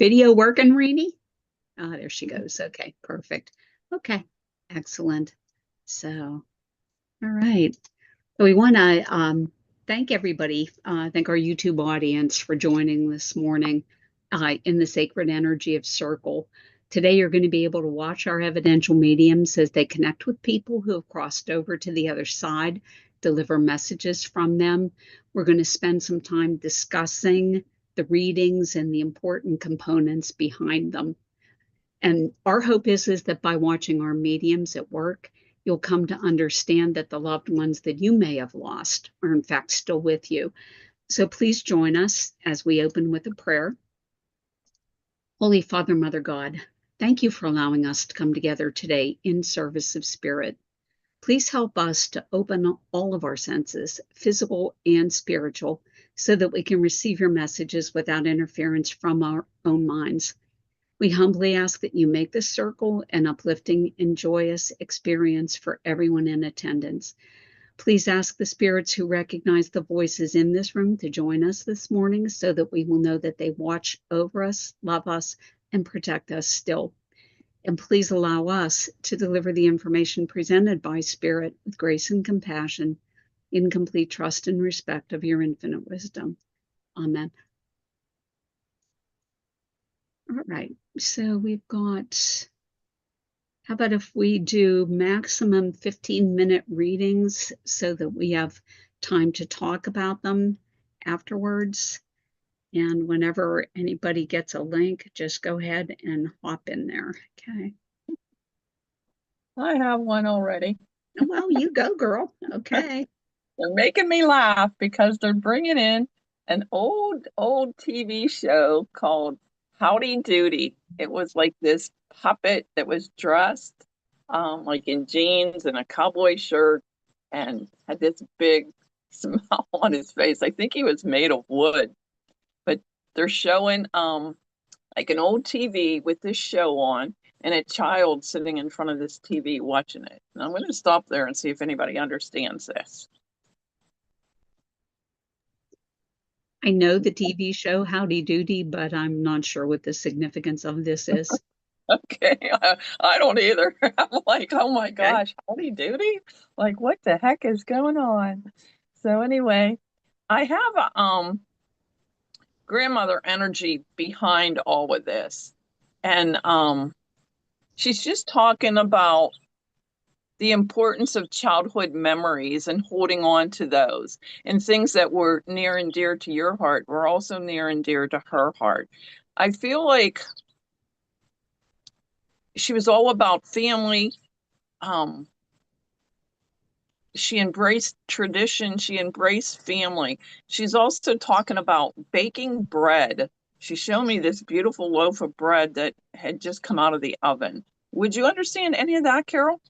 video working, Rene? Oh, there she goes. Okay, perfect. Okay, excellent. So, all right. So we want to thank everybody, thank our YouTube audience for joining this morning in the sacred energy of Circle. Today, you're going to be able to watch our evidential mediums as they connect with people who have crossed over to the other side, deliver messages from them. We're going to spend some time discussing the readings and the important components behind them. And our hope is that by watching our mediums at work, you'll come to understand that the loved ones that you may have lost are in fact still with you. So please join us as we open with a prayer. Holy Father, Mother God, thank you for allowing us to come together today in service of spirit. Please help us to open all of our senses, physical and spiritual, so that we can receive your messages without interference from our own minds. We humbly ask that you make this circle an uplifting and joyous experience for everyone in attendance. Please ask the spirits who recognize the voices in this room to join us this morning so that we will know that they watch over us, love us, and protect us still. And please allow us to deliver the information presented by Spirit with grace and compassion, in complete trust and respect of your infinite wisdom. Amen. All right, so we've got, how about if we do maximum 15-minute readings so that we have time to talk about them afterwards. And whenever anybody gets a link, just go ahead and hop in there, okay? I have one already. Well, you go, girl. Okay. They're making me laugh because they're bringing in an old TV show called Howdy Doody. It was like this puppet that was dressed like in jeans and a cowboy shirt and had this big smile on his face. I think he was made of wood. But they're showing like an old TV with this show on and a child sitting in front of this TV watching it. And I'm going to stop there and see if anybody understands this. I know the TV show Howdy Doody, but I'm not sure what the significance of this is. Okay, I don't either. I'm like, oh my gosh, Howdy Doody? Like, what the heck is going on? So anyway, I have a grandmother energy behind all of this. And she's just talking about the importance of childhood memories and holding on to those, and things that were near and dear to your heart were also near and dear to her heart. I feel like she was all about family. She embraced tradition. She embraced family. She's also talking about baking bread. She showed me this beautiful loaf of bread that had just come out of the oven. Would you understand any of that, Carol?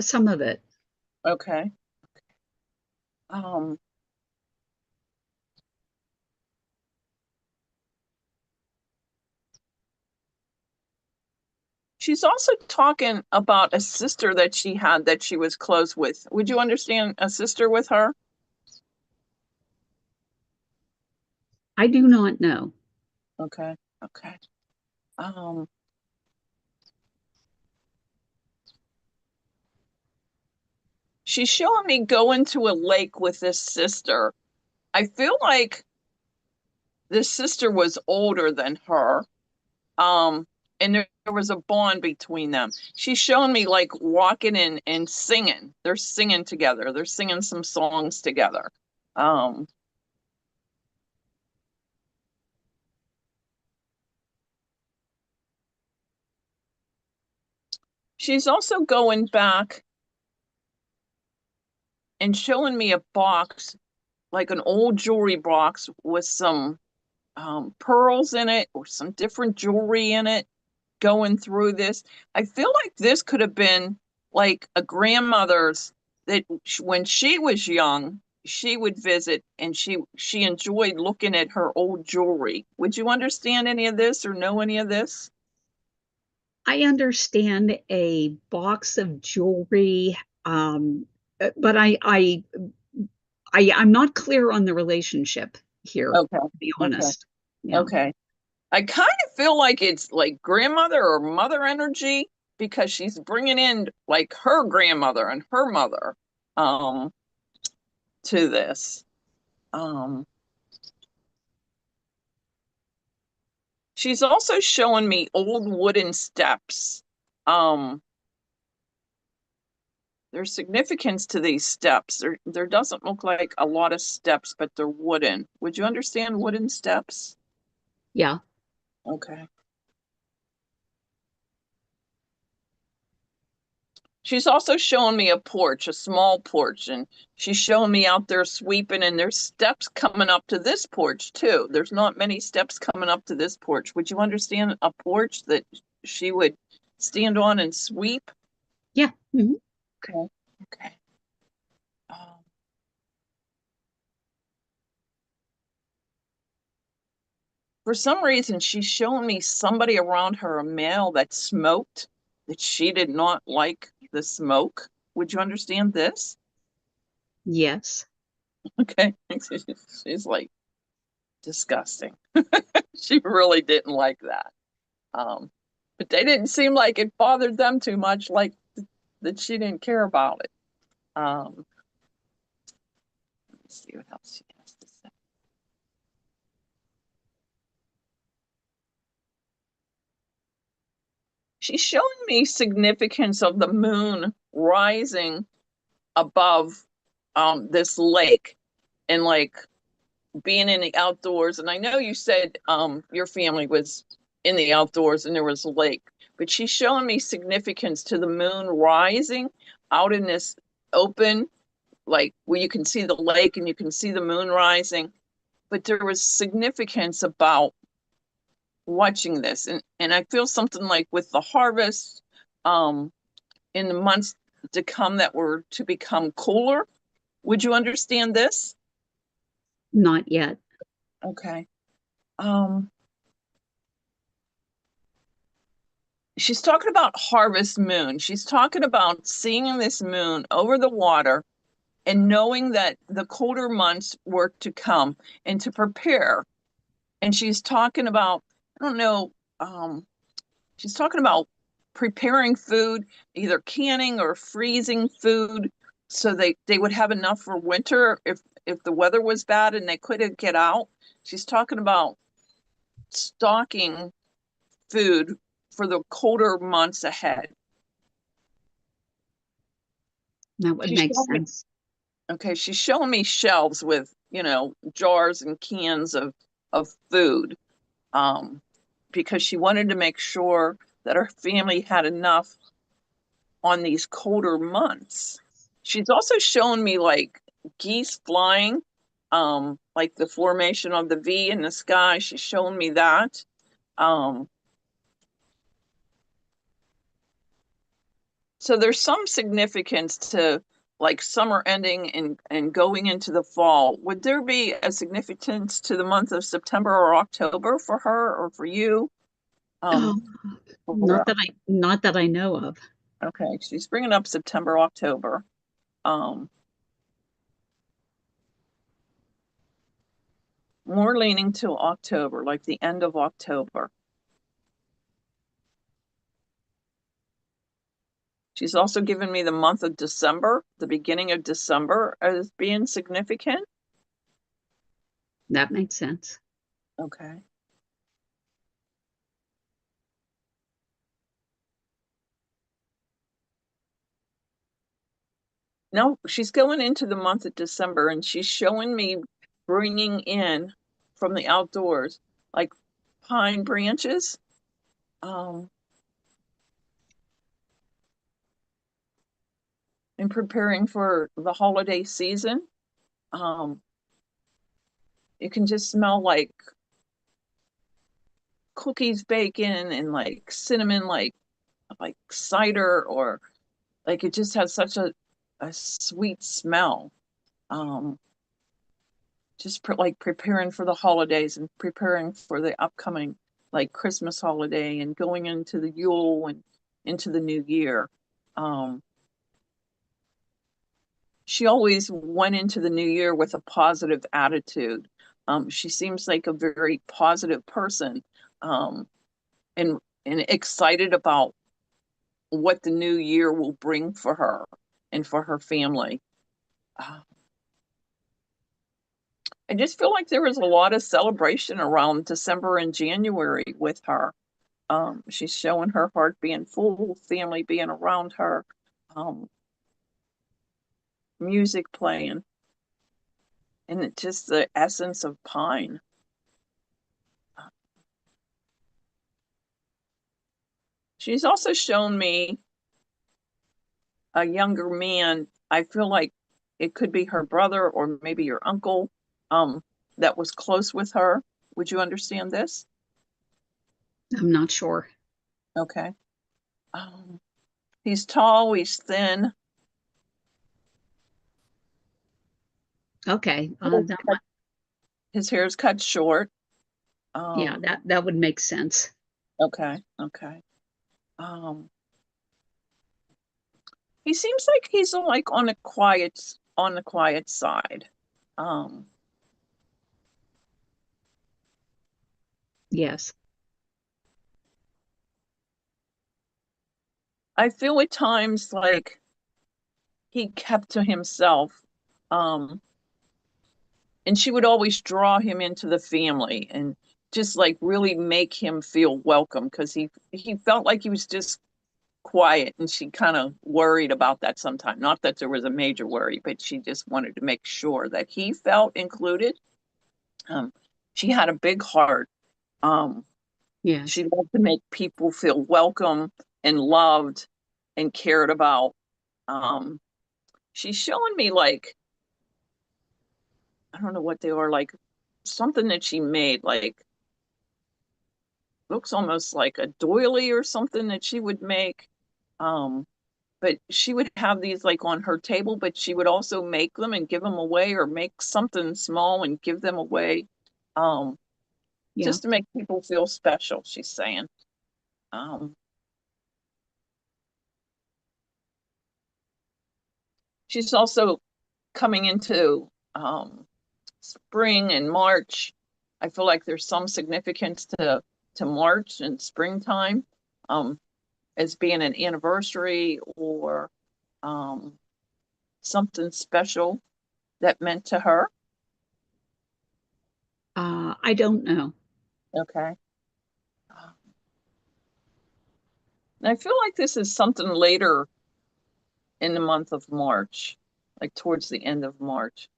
Some of it. Okay. She's also talking about a sister that she had that she was close with. Would you understand a sister with her? I do not know. Okay. Okay. She's showing me going to a lake with this sister. I feel like this sister was older than her. And there was a bond between them. She's showing me like walking in and singing. They're singing together. They're singing some songs together. She's also going back and showing me a box, like an old jewelry box with some pearls in it or some different jewelry in it, going through this. I feel like this could have been like a grandmother's that when she was young, she would visit and she enjoyed looking at her old jewelry. Would you understand any of this or know any of this? I understand a box of jewelry, but I'm not clear on the relationship here, Okay. to be honest. Okay. I kind of feel like it's like grandmother or mother energy because she's bringing in like her grandmother and her mother to this. Um, she's also showing me old wooden steps. There's significance to these steps. There doesn't look like a lot of steps, but they're wooden. Would you understand wooden steps? Yeah. Okay. She's also showing me a porch, a small porch, and she's showing me out there sweeping, and there's steps coming up to this porch too. There's not many steps coming up to this porch. Would you understand a porch that she would stand on and sweep? Yeah. Mhm. Okay. Okay. Um, for some reason, she's showing me somebody around her, a male that smoked, that she did not like the smoke. Would you understand this? Yes. Okay. She's like, disgusting. She really didn't like that. But they didn't seem like it bothered them too much, like that she didn't care about it. Let me see what else she has to say. She's showing me significance of the moon rising above this lake and like being in the outdoors. And I know you said your family was in the outdoors and there was a lake, but she's showing me significance to the moon rising out in this open, like where you can see the lake and you can see the moon rising. But there was significance about watching this. And I feel something like with the harvest um, in the months to come that were to become cooler. Would you understand this? Not yet. Okay. Um, she's talking about harvest moon. She's talking about seeing this moon over the water and knowing that the colder months were to come and to prepare. And she's talking about, I don't know, she's talking about preparing food, either canning or freezing food so they would have enough for winter if the weather was bad and they couldn't get out. She's talking about stocking food for the colder months ahead. That would She's make showing me, sense. okay, she's showing me shelves with, jars and cans of food. Um, because she wanted to make sure that her family had enough on these colder months. She's also shown me like geese flying, like the formation of the V in the sky. She's shown me that. Um, so there's some significance to like summer ending and going into the fall. Would there be a significance to the month of September or October for her or for you? Oh, Overall? not that I know of. Okay, she's bringing up September, October. Um, more leaning to October, like the end of October. She's also given me the month of December, the beginning of December, as being significant. That makes sense. Okay. No, she's going into the month of December and she's showing me bringing in from the outdoors like pine branches um, and preparing for the holiday season. Um, it can just smell like cookies, bacon, and like cinnamon, like cider, or like it just has such a sweet smell. Um, just like preparing for the holidays and preparing for the upcoming like Christmas holiday and going into the Yule and into the new year. Um, she always went into the new year with a positive attitude. She seems like a very positive person. and excited about what the new year will bring for her and for her family. I just feel like there was a lot of celebration around December and January with her. She's showing her heart being full, family being around her, music playing, and it's just the essence of pine. She's also shown me a younger man. I feel like it could be her brother or maybe your uncle, that was close with her. Would you understand this? I'm not sure. Okay. He's tall, he's thin. Okay. His hair's cut short. Yeah, that would make sense. Okay. He seems like he's like on the quiet side. Yes. I feel at times like he kept to himself. And she would always draw him into the family and just like really make him feel welcome, because he felt like he was just quiet, and she kind of worried about that sometimes. Not that there was a major worry, but she just wanted to make sure that he felt included. She had a big heart. Yes. She loved to make people feel welcome and loved and cared about. She's showing me like, I don't know what they are, like something that she made, like looks almost like a doily or something that she would make. But she would have these like on her table, but she would also make them and give them away, or make something small and give them away. Um, Yeah. just to make people feel special, she's saying. She's also coming into spring and March. I feel like there's some significance to March and springtime, as being an anniversary or something special that meant to her. I don't know. Okay. And I feel like this is something later in the month of March, like towards the end of March.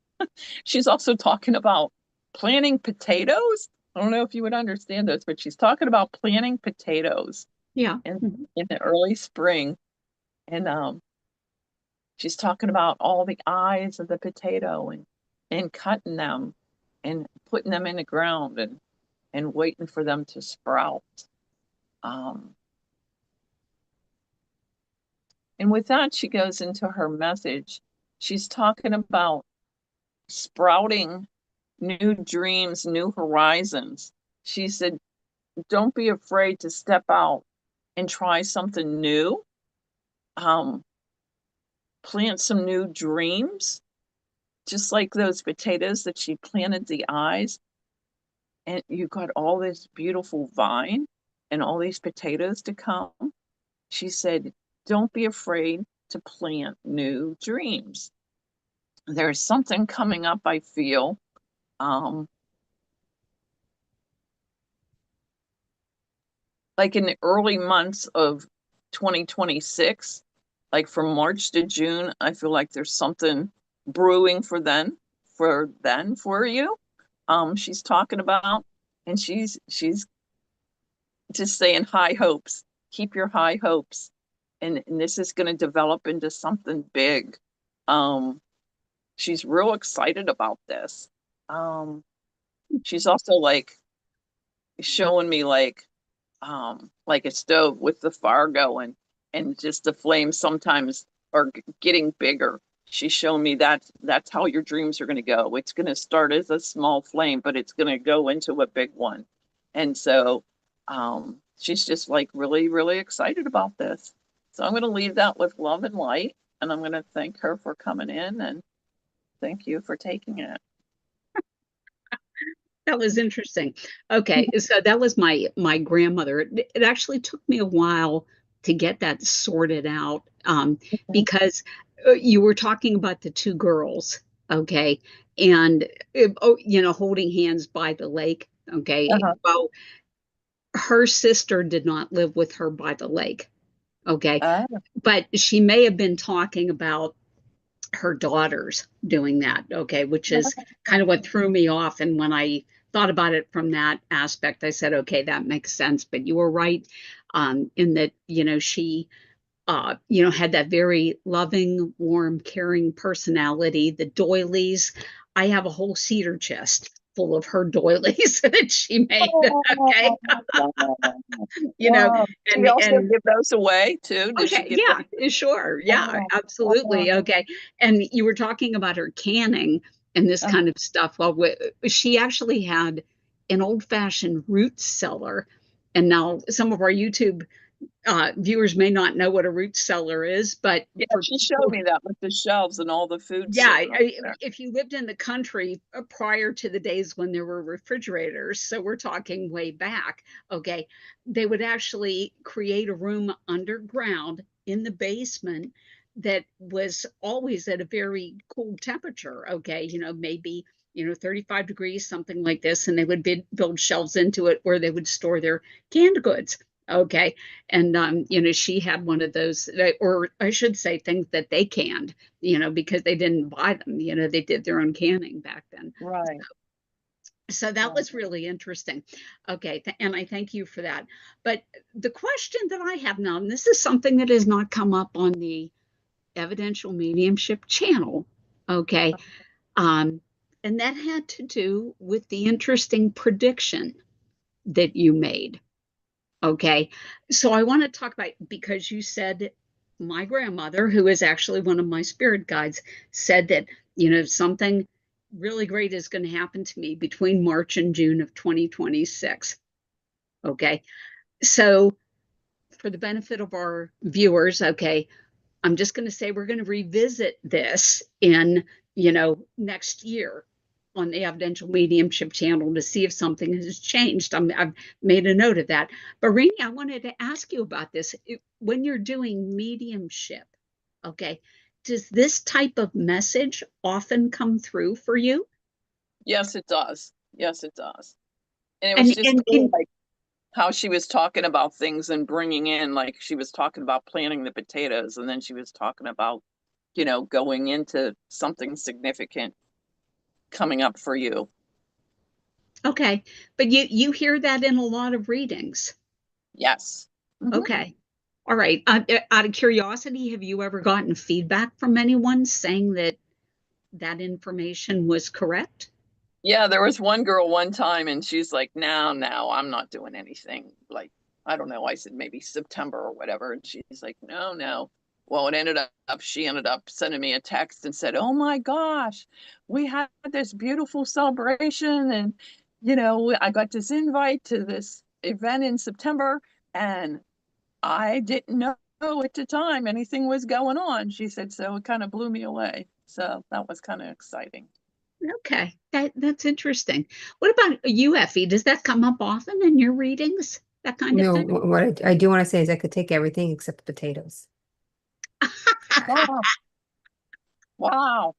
She's also talking about planting potatoes. I don't know if you would understand this, but she's talking about planting potatoes Yeah. in the early spring. And she's talking about all the eyes of the potato, and cutting them and putting them in the ground, and waiting for them to sprout. Um, and with that, she goes into her message. She's talking about sprouting new dreams, new horizons. She said, don't be afraid to step out and try something new. Um, Plant some new dreams, just like those potatoes that she planted the eyes. And you got all this beautiful vine and all these potatoes to come. She said, don't be afraid to plant new dreams. There's something coming up, I feel. Like in the early months of 2026, like from March to June, I feel like there's something brewing for you. She's talking about, and she's just saying high hopes. Keep your high hopes. And this is going to develop into something big. Um, she's real excited about this. She's also like showing me like a stove with the fire going, and just the flames sometimes are getting bigger. She's shown me that that's how your dreams are going to go. It's going to start as a small flame, but it's going to go into a big one. And so she's just like really, really excited about this. So I'm going to leave that with love and light. And I'm going to thank her for coming in, and thank you for taking it. That was interesting. Okay, so that was my grandmother. It actually took me a while to get that sorted out, because you were talking about the two girls, okay, and holding hands by the lake. Okay, Uh-huh. well, her sister did not live with her by the lake. Okay, Oh. but she may have been talking about her daughters doing that, okay, which is kind of what threw me off. And when I thought about it from that aspect, I said, okay, that makes sense. But you were right, in that, she, had that very loving, warm, caring personality. The doilies, I have a whole cedar chest full of her doilies that she made. Okay. Oh, wow. you know, Wow. Do and you also and give those away too? Does she Okay, give yeah, them? sure. Yeah, Oh, absolutely. wow. Okay. And you were talking about her canning and this kind of stuff. Well, she actually had an old-fashioned root cellar. And now some of our YouTube viewers may not know what a root cellar is, but Yeah, for she showed people, me that with the shelves and all the food yeah, sitting on there. if you lived in the country prior to the days when there were refrigerators, so we're talking way back, okay, they would actually create a room underground in the basement that was always at a very cool temperature, okay, maybe 35 degrees, something like this, and they would build shelves into it where they would store their canned goods. Okay. And, she had one of those, or I should say, things that they canned, because they didn't buy them. They did their own canning back then. Right. So that Right. was really interesting. Okay, and I thank you for that. But the question that I have now, and this is something that has not come up on the Evidential Mediumship channel, okay, um, and that had to do with the interesting prediction that you made. Okay. So I want to talk about, because you said my grandmother, who is actually one of my spirit guides, said that, something really great is going to happen to me between March and June of 2026. Okay. So for the benefit of our viewers, okay, I'm just going to say we're going to revisit this in, next year on the Evidential Mediumship channel to see if something has changed. I've made a note of that. But Rene, I wanted to ask you about this. When you're doing mediumship, okay, does this type of message often come through for you? Yes, it does. Yes, it does. And it was And just and, cool, and like how she was talking about things and bringing in, like she was talking about planting the potatoes, and then she was talking about, going into something significant coming up for you. okay, but you hear that in a lot of readings. Yes. Hmm. Okay. All right. Out of curiosity, have you ever gotten feedback from anyone saying that that information was correct? Yeah, there was one girl one time, and she's like, "No, no, I'm not doing anything." Like, I don't know. I said maybe September or whatever, and she's like, "No, no." Well, it ended up, she ended up sending me a text and said, "Oh my gosh, we had this beautiful celebration, and I got this invite to this event in September, and I didn't know at the time anything was going on." She said, so it kind of blew me away. So that was kind of exciting. Okay. That's interesting. What about you, Effie? Does that come up often in your readings? That kind of No, thing? what I do want to say is I could take everything except potatoes. Wow. Wow.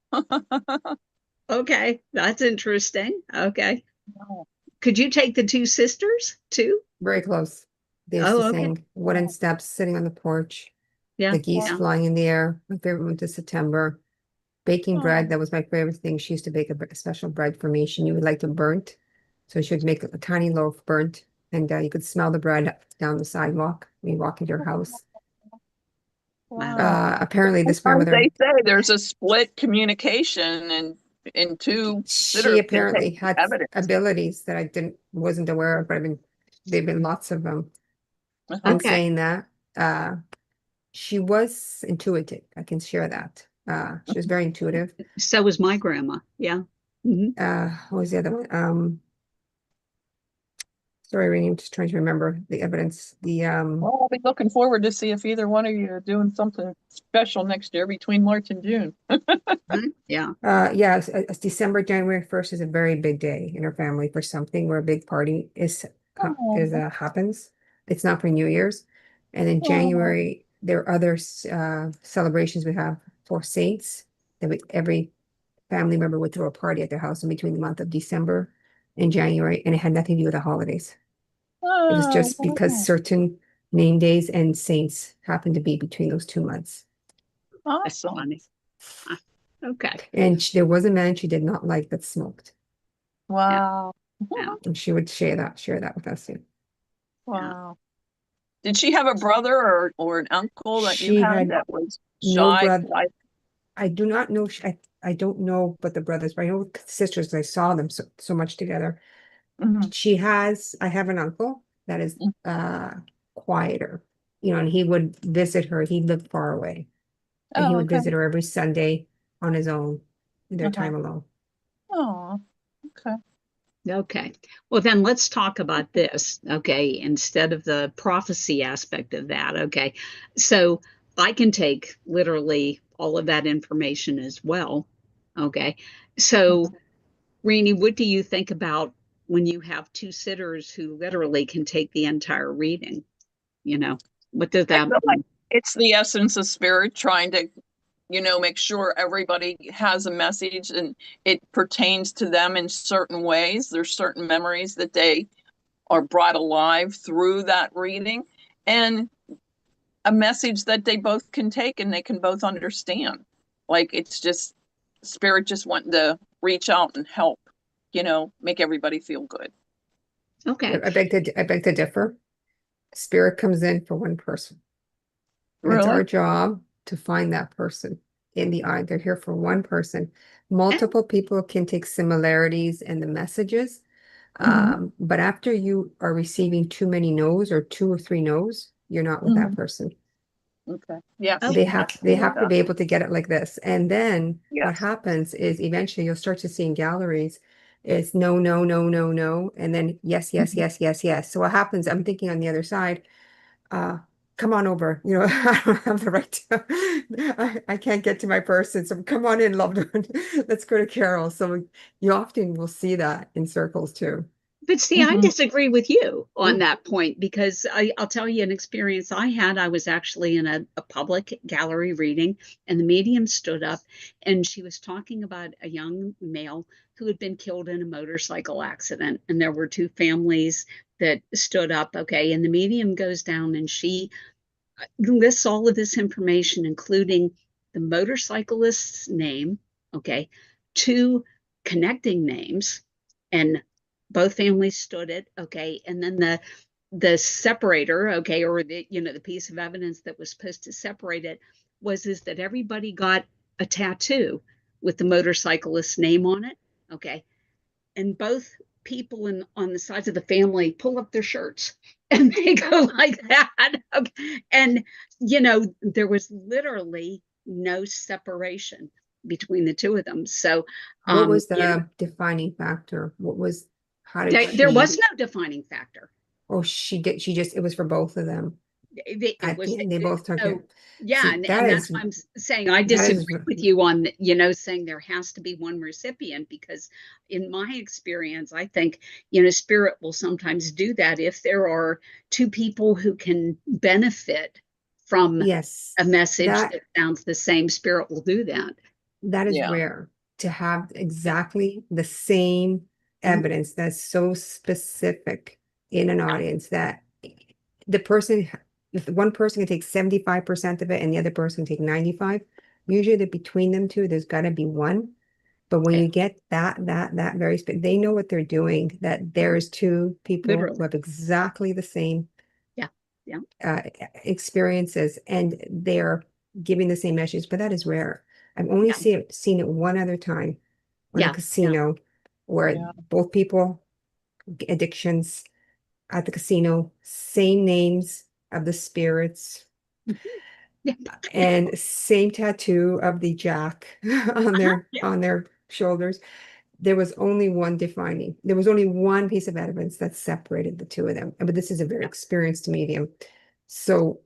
Okay. That's interesting. Okay. Wow. Could you take the two sisters too? Very close. They used to Oh, okay. sing wooden steps sitting on the porch, Yeah. the geese Yeah. flying in the air. My favorite month is September. Baking bread, Oh, that was my favorite thing. She used to bake a special bread for me. She knew we liked it burnt. So she would make a tiny loaf burnt, and you could smell the bread down the sidewalk when you walk into your house. Wow. wow. Apparently, this Sometimes grandmother, they say there's a split communication and in two that she have been apparently taken had evidence. abilities that I wasn't aware of, but there've been lots of them. Uh-huh. And Okay. saying that, she was intuitive. I can share that. She was very intuitive. So was my grandma. Yeah. Hmm. What was the other one? Sorry, Rainey, I'm just trying to remember the evidence. Well, I'll be looking forward to see if either one of you are doing something special next year between March and June. Yeah. Yeah, it's December, January 1st is a very big day in our family for something where a big party Oh, happens. It's not for New Year's. And in oh, January, there are other celebrations we have for saints that every family member would throw a party at their house in between the month of December and January, and it had nothing to do with the holidays. It was oh, just because wow. certain name days and saints happen to be between those 2 months. That's Awesome. funny. Ah, okay. And there was a man she did not like that smoked, Wow. Yeah. and she would share that with us. Yeah. Yeah. Wow. Did she have a brother or an uncle that you She had had that was no shy? brother. I do not know. I don't know, but the brothers, but I know sisters. I saw them so much together. Mhm. I have an uncle that is quieter, and he would visit her. He lived far away, and he Oh, would okay. visit her every Sunday on his own, in their Uh-huh. time alone. Oh, okay. Okay. Well, then let's talk about this. Okay. Instead of the prophecy aspect of that. Okay. So I can take literally all of that information as well. Okay. So, Mhm. Rene, what do you think about when you have two sitters who literally can take the entire reading? You know, what does I that feel like mean? it's the essence of spirit trying to, make sure everybody has a message and it pertains to them in certain ways. There's certain memories that they are brought alive through that reading and a message that they both can take and they can both understand. Like it's just spirit just wanting to reach out and help, make everybody feel good. Okay. I beg to differ. Spirit comes in for one person. It's Really? our job to find that person in the eye. They're here for one person. Eh, Multiple people can take similarities in the messages. Mm-hmm. But after you are receiving too many no's or 2 or 3 no's, you're not with that Mm-hmm. person. Okay. Yes. They Okay. I have agree they with have to that. be able to get it like this. And then what Yes. happens is eventually you'll start to see in galleries is no, no, no, no, no, and then yes, yes, Mhm. yes, yes, yes. So what happens, I'm thinking on the other side, come on over. I don't have the right to, I can't get to my person. So come on in, loved one. Let's go to Carol. So you often will see that in circles too. But see, I Mhm. disagree with you on Mm. that point because I'll tell you an experience I had. I was actually in a public gallery reading, and the medium stood up and she was talking about a young male who had been killed in a motorcycle accident. And there were two families that stood up. Okay. And the medium goes down and she lists all of this information, including the motorcyclist's name, okay, two connecting names, and both families stood it, okay, and then the separator, okay, or the piece of evidence that was supposed to separate it was is that everybody got a tattoo with the motorcyclist's name on it, okay, and both people on the sides of the family pull up their shirts and they go like that. Okay. And there was literally no separation between the two of them. So What was you know, the defining factor? How did there was she, no defining factor. oh, she just, it was for both of them. It At the was end, they both took so it. yeah, See, and that's why I'm saying I that is, disagree with you on saying there has to be one recipient, because in my experience I think spirit will sometimes do that if there are two people who can benefit from yes, a message that that sounds the same. Spirit will do that. that is Yeah. rare to have Yeah. exactly the same Mhm. evidence that's so specific in an audience that the person, if one person can take 75% of it and the other person can take 95, usually between them two, there's got to be one. But when Yeah, you get that very, they know what they're doing, that there's two people who literally. have exactly the same Yeah. Yeah. uh, experiences and they're giving the same message, but that is rare. I've only Yeah. seen it one other time on a Yeah. Yeah. casino where Yeah. both people, addictions at the casino, same names of the spirits, Yeah. and same tattoo of the jack on Uh-huh. their Yeah. on their shoulders. there was only one there was only one piece of evidence that separated the two of them. But this is a very experienced medium. So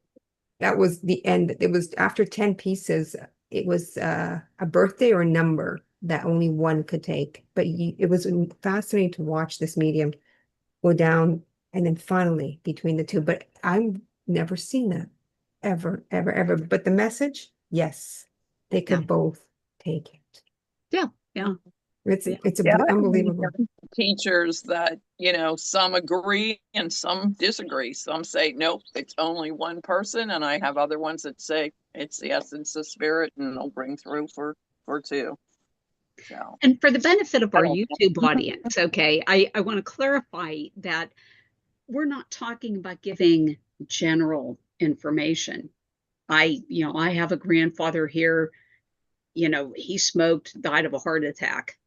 that was the end. It was after 10 pieces, it was a birthday or a number that only one could take. But it was fascinating to watch this medium go down and then finally between the two. But I've never seen that ever, ever, ever. But the message, yes, they could both take it. Yeah, yeah. It's Yeah, I unbelievable. teachers that, you know, some agree and some disagree. Some say, nope, it's only one person. And I have other ones that say it's the essence of spirit and it'll bring through for two. So, And for the benefit of I our don't YouTube know. audience, okay, I want to clarify that we're not talking about giving general information. I have a grandfather here, he smoked, died of a heart attack.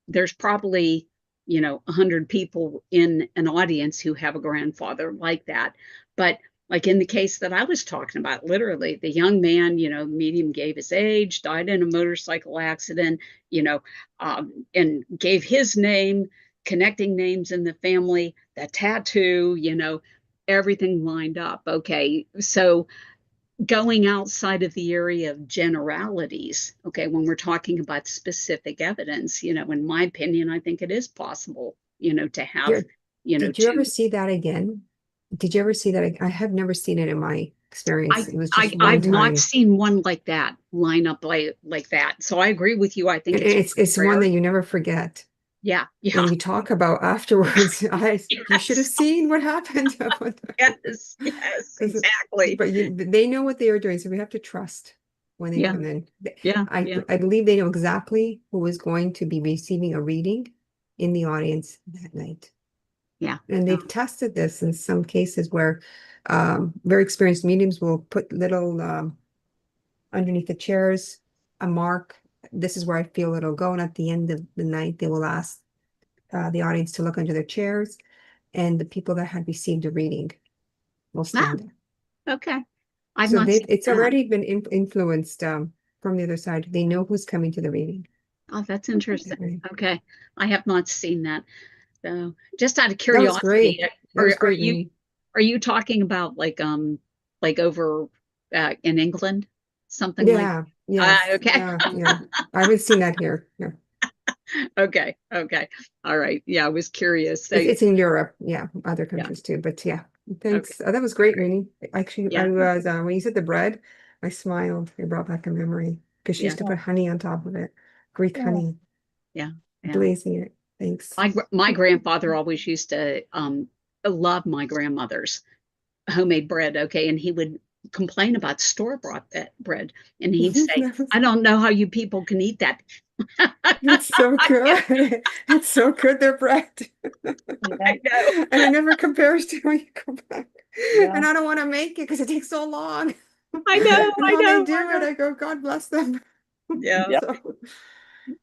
There's probably, 100 people in an audience who have a grandfather like that. But like in the case that I was talking about, literally, the young man, medium gave his age, died in a motorcycle accident, and gave his name, connecting names in the family, the tattoo, everything lined up. Okay. So going outside of the area of generalities, okay, when we're talking about specific evidence, in my opinion, I think it is possible, to have, Did you ever see that again? Did you ever see that? I have never seen it in my experience. It was just one I've not time. seen one like that line up like that. So I agree with you. I think And it's it's one rare. that you never forget. Yeah, yeah, And you talk about afterwards. You should have yes, seen what happened. yes, exactly. But they know what they are doing, so we have to trust when they Yeah, come in. yeah, I yeah, believe they know exactly who is going to be receiving a reading in the audience that night. yeah. And they've tested this in some cases where very experienced mediums will put little underneath the chairs a mark. This is where I feel it'll go. And at the end of the night, they will ask the audience to look under their chairs, and the people that had received a reading will Ah, stand there. okay. I've So not seen it's that. already been influenced from the other side. They know who's coming to the reading. Oh, that's interesting. Okay. I have not seen that. So just out of That was curiosity, great. That was are great, Rene. you talking about like over in England? Something like Yeah, yes, okay. yeah, yeah. I haven't seen that here. No. Okay. Okay. All right. Yeah, I was curious. So It's in Europe, yeah, other yeah. countries too. But yeah, Okay. thanks. That was All great, right. Rene. Actually, Yeah. I was when you said the bread, I smiled. It brought back a memory because she Yeah. used to put honey on top of it, Greek Yeah. honey, Yeah. Yeah. glazing it. Thanks. My grandfather always used to love my grandmother's homemade bread, okay, and he would complain about store-bought bread, and he'd say, That "I was- don't know how you people can eat that." It's so good. It's so good, their bread. Yeah. I know. And it never compares to when you go back. Yeah. And I don't want to make it because it takes so long. I know. And I how they know. do I it, know. I go, God bless them. Yeah. Yeah. So, oh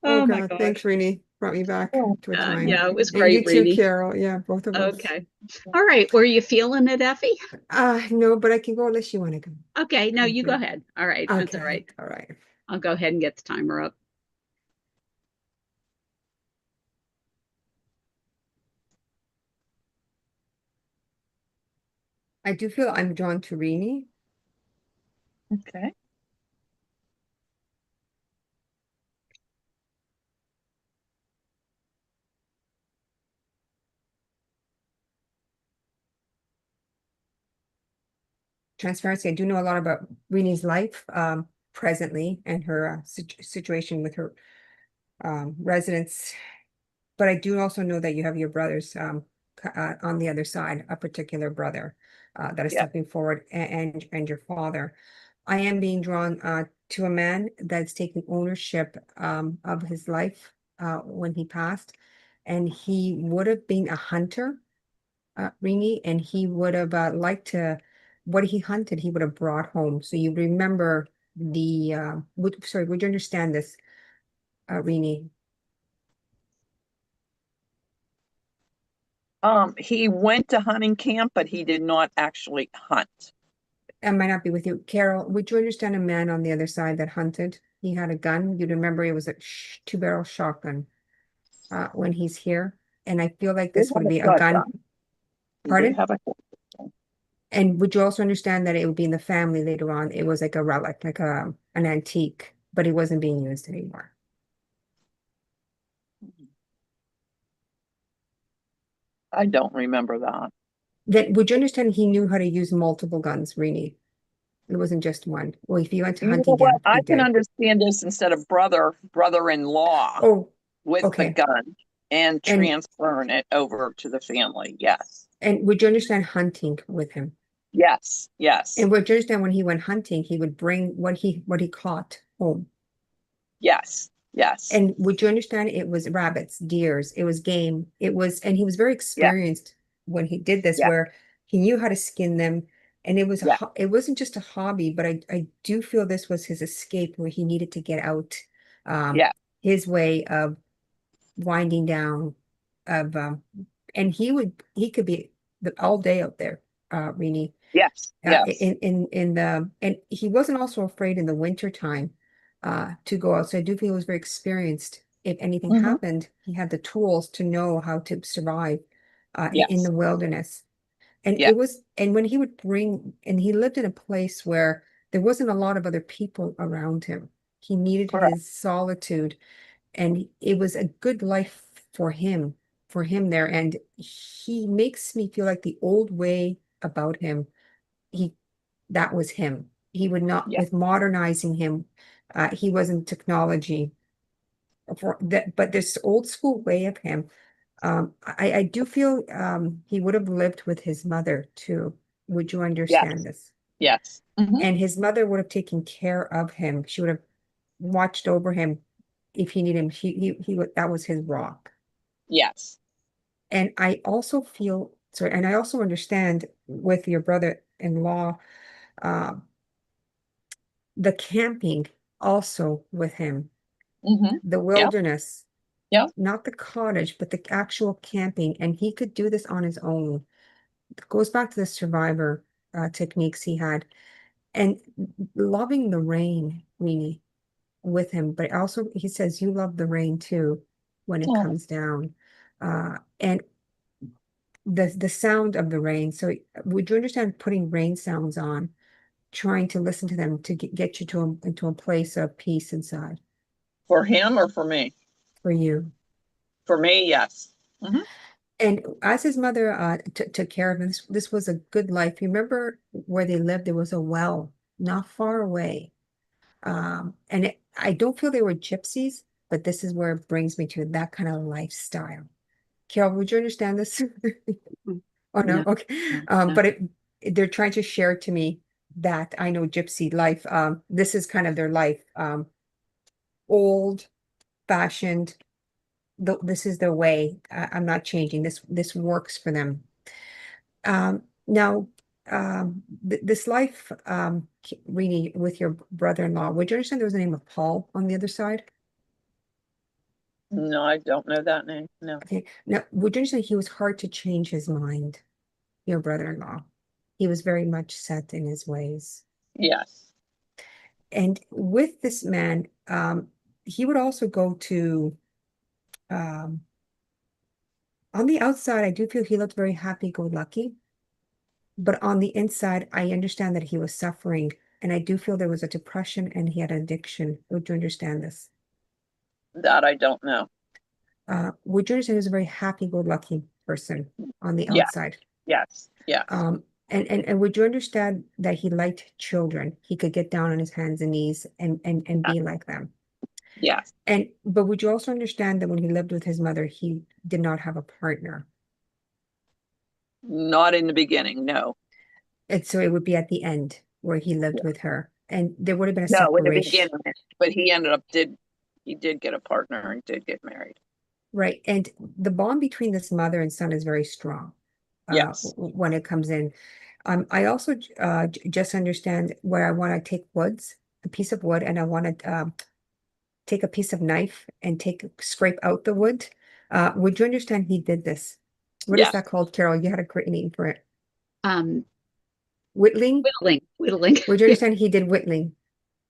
Oh my God, thanks, gosh. Renee. Brought me back to a time. Yeah, it was And you great, too, Rene. Carol. Yeah, both of us. Okay. All right. Were you feeling it, Effie? No, but I can go unless you want to go. Okay. No, you go Okay. ahead. All right. That's all Okay. right. All right. I'll go ahead and get the timer up. I do feel I'm drawn to Renee. Okay. Transparency. I do know a lot about Renee's life presently and her situation with her residents. But I do also know that you have your brothers on the other side, a particular brother that is Yeah. stepping forward, and your father. I am being drawn to a man that's taking ownership of his life when he passed, and he would have been a hunter, Rini, and he would have liked to. What he hunted, he would have brought home. So you remember the. Sorry, would you understand this, Rini? He went to hunting camp, but he did not actually hunt. I might not be with you. Carol, would you understand a man on the other side that hunted? He had a gun. You'd remember it was a two-barrel shotgun. when he's here. And I feel like He did this have would a be a gun. shotgun. He did Pardon? have a shotgun. And would you also understand that it would be in the family later on? It was like a relic, like an antique, but it wasn't being used anymore. I don't remember that. Then would you understand he knew how to use multiple guns, Rene? It wasn't just one. Well, if you went to You know hunting what? camp, he I can did. understand this instead of brother-in-law Oh, with the okay. gun and And transferring it over to the family. Yes. would you understand hunting with him? Yes. Yes. And would you understand when he went hunting, he would bring what he caught home. Yes. Yes. And would you understand it was rabbits, deers, it was game, and he was very Yeah. experienced when he did this, Yeah. where he knew how to skin them. And it was Yeah. it wasn't just a hobby, but I do feel this was his escape where he needed to get out, Yeah. his way of winding down of and he could be all day out there, Rene. Yes. Yes. In the and he wasn't also afraid in the winter time to go out. So I do feel he was very experienced. If anything Hmm. happened, he had the tools to know how to survive in Yes. the wilderness. Yeah. And when he would bring, and he lived in a place where there wasn't a lot of other people around him. He needed Correct. his solitude, and it was a good life for him there. And he makes me feel like the old way about him, he that was him. He would not, Yeah. with modernizing him, he wasn't technology for that, but this old school way of him. I do feel he would have lived with his mother too. Would you understand Yes. this? Yes. Hmm. And his mother would have taken care of him. She would have watched over him if he needed him. He would, that was his rock. Yes. And I also feel sorry, and I also understand with your brother-in-law, uh, the camping also with him, Hmm. the Yeah. wilderness, Yeah. not the cottage, but the actual camping. And he could do this on his own. It goes back to the survivor techniques he had, and loving the rain, really, with him. But also, he says, you love the rain too when it Oh, comes down. And the sound of the rain. So would you understand putting rain sounds on, trying to listen to them to get you into a place of peace inside for him or for me? for you? For me, yes. Hmm. And as his mother took care of him, this was a good life. You remember where they lived? There was a well not far away. I don't feel they were gypsies, but this is where it brings me to that kind of lifestyle. Carol, would you understand this? Oh no, No, okay. no, no. But they're trying to share to me that I know gypsy life. This is kind of their life. Old fashioned. This is their way. I'm not changing. This works for them. Now, this life, Rene, with your brother-in-law, would you understand there was a name of Paul on the other side? No, I don't know that name. No. Okay. Now, would you understand he was hard to change his mind, your brother-in-law? He was very much set in his ways. Yes. And with this man, he would also go to, um, on the outside, I do feel he looked very happy-go-lucky. But on the inside, I understand that he was suffering. And I do feel there was a depression and he had addiction. Would you understand this? That I don't know. Would you understand he was a very happy-go-lucky person on the Yeah. outside? Yes. Yes. And would you understand that he liked children? He could get down on his hands and knees and be like them. Yes. But would you also understand that when he lived with his mother, he did not have a partner? Not in the beginning. No. And so it would be at the end where he lived with her, and there would have been a No, in the separation. beginning. But he ended up he did get a partner and did get married. Right. And the bond between this mother and son is very strong Yes. when it comes in. I also just understand where I want to take a piece of wood, and I want to take a piece of knife and scrape out the wood. Would you understand he did this? What is Yes. that called, Carol? You had a great name for it. Um, Whittling? whittling. Would you understand he did whittling?